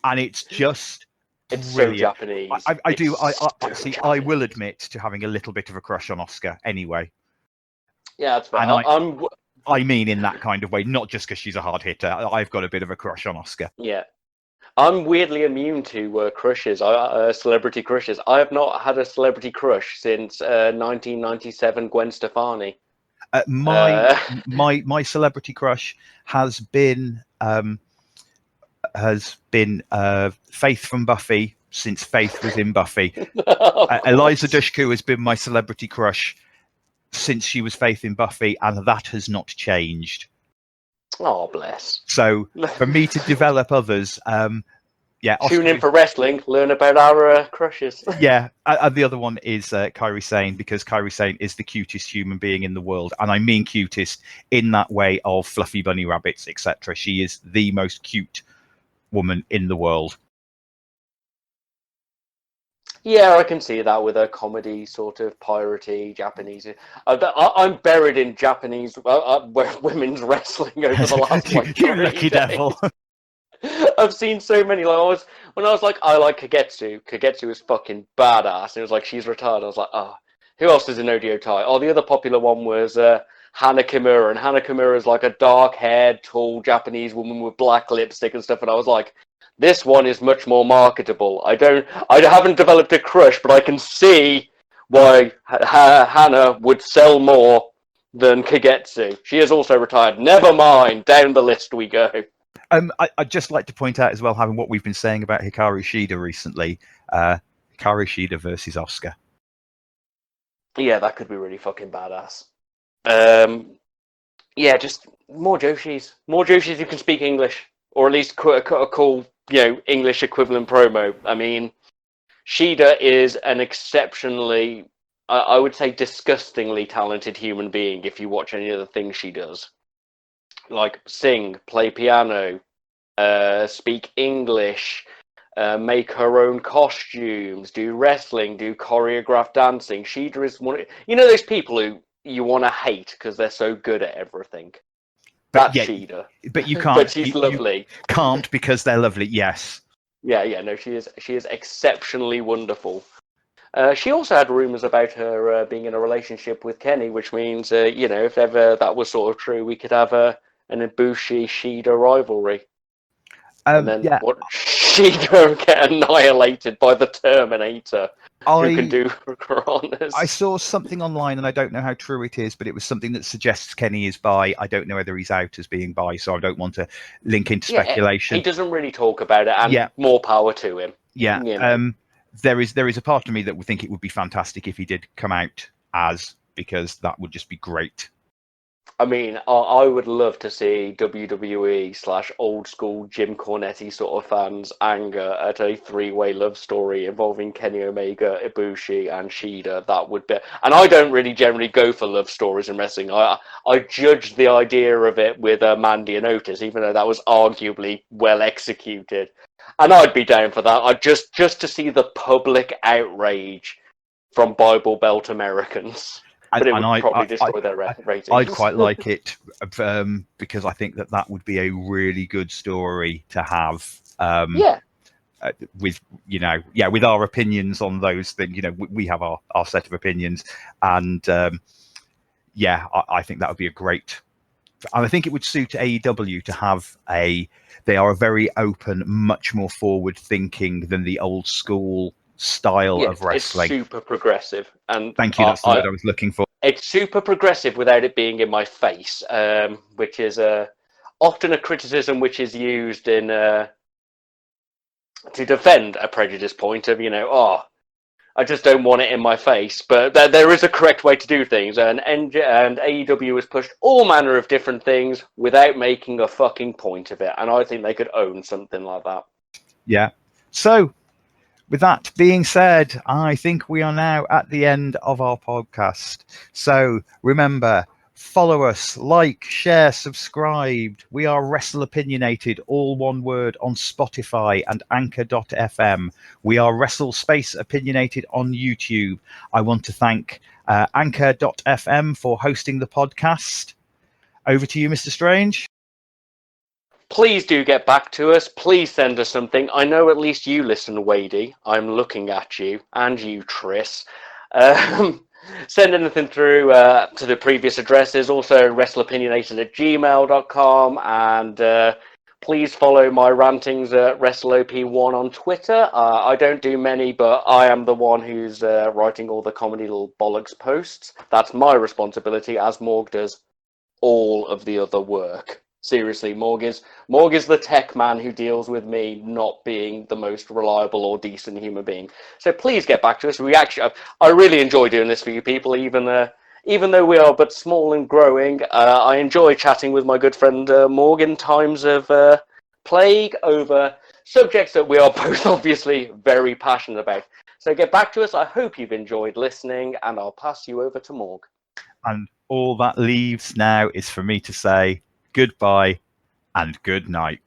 And it's just It's brilliant. so Japanese. I will admit to having a little bit of a crush on Asuka anyway. Yeah, that's fair. I mean in that kind of way, not just because she's a hard hitter. I've got a bit of a crush on Asuka. Yeah. I'm weirdly immune to crushes, celebrity crushes. I have not had a celebrity crush since 1997 Gwen Stefani. My celebrity crush has been Faith from Buffy since Faith was in Buffy. Eliza Dushku has been my celebrity crush since she was Faith in Buffy, and that has not changed. Oh, bless. So for me to develop others, tune in for wrestling, learn about our crushes. Yeah, and the other one is Kairi Sane, because Kairi Sane is the cutest human being in the world, and I mean cutest in that way of fluffy bunny rabbits, etc. She is the most cute woman in the world. Yeah, I can see that with a comedy sort of piratey Japanese. I'm buried in Japanese women's wrestling over the last you lucky devil. I've seen so many. When I was like, I like Kagetsu. Kagetsu is fucking badass. And it was like, she's retired. I was like, who else is in Odio Tai? Oh, the other popular one was Hana Kimura. And Hana Kimura is like a dark-haired, tall Japanese woman with black lipstick and stuff. And I was like, this one is much more marketable. I haven't developed a crush, but I can see why Hana would sell more than Kagetsu. She is also retired. Never mind. Down the list we go. I'd just like to point out as well, having what we've been saying about Hikaru Shida recently, Hikaru Shida versus Asuka. Yeah, that could be really fucking badass. Just more Joshis. More Joshis who can speak English, or at least cut a cool, English equivalent promo. I mean, Shida is an exceptionally, I would say, disgustingly talented human being if you watch any of the things she does. Like sing, play piano, speak English, make her own costumes, do wrestling, do choreographed dancing. Shida is one. Those people who you want to hate because they're so good at everything. That's Shida. But you can't. But she's lovely. You can't because they're lovely. Yes. Yeah. No, she is exceptionally wonderful. She also had rumours about her being in a relationship with Kenny, which means, if ever that was sort of true, we could have an Ibushi-Shida rivalry. And then Shida get annihilated by the Terminator. who can do piranhas. I saw something online, and I don't know how true it is, but it was something that suggests Kenny is bi. I don't know whether he's out as being bi, so I don't want to link into speculation. He doesn't really talk about it, and more power to him. Yeah. You know. There is a part of me that would think it would be fantastic if he did come out as, because that would just be great. I mean, I would love to see WWE / old school Jim Cornette sort of fans anger at a 3-way love story involving Kenny Omega, Ibushi, and Shida. That would be, and I don't really generally go for love stories in wrestling. I judged the idea of it with Mandy and Otis, even though that was arguably well executed, and I'd be down for that. I just to see the public outrage from Bible Belt Americans. But it would probably destroy their ratings. I'd quite like it because I think that would be a really good story to have. With with our opinions on those things. We have our set of opinions, and I think that would be a great. And I think it would suit AEW to have they are a very open, much more forward-thinking than the old school style of wrestling. It's super progressive, and thank you. That's the word I was looking for. It's super progressive without it being in my face, which is often a criticism which is used in to defend a prejudice point of I just don't want it in my face. But there is a correct way to do things, and AEW has pushed all manner of different things without making a fucking point of it, and I think they could own something like that. Yeah. So, with that being said, I think we are now at the end of our podcast. So remember, follow us, like, share, subscribe. We are Wrestle Opinionated, all one word, on Spotify and Anchor.fm. We are Wrestle Space Opinionated on YouTube. I want to thank Anchor.fm for hosting the podcast. Over to you, Mr. Strange. Please do get back to us. Please send us something. I know at least you listen, Wadey. I'm looking at you. And you, Tris. Send anything through to the previous addresses. Also, wrestleopinionated@gmail.com. And please follow my rantings at WrestleOP1 on Twitter. I don't do many, but I am the one who's writing all the comedy little bollocks posts. That's my responsibility, as Morg does all of the other work. Seriously, Morg is the tech man who deals with me not being the most reliable or decent human being. So please get back to us. I really enjoy doing this for you people, even though we are but small and growing. I enjoy chatting with my good friend Morg in times of plague over subjects that we are both obviously very passionate about. So get back to us. I hope you've enjoyed listening, and I'll pass you over to Morg. And all that leaves now is for me to say goodbye and good night.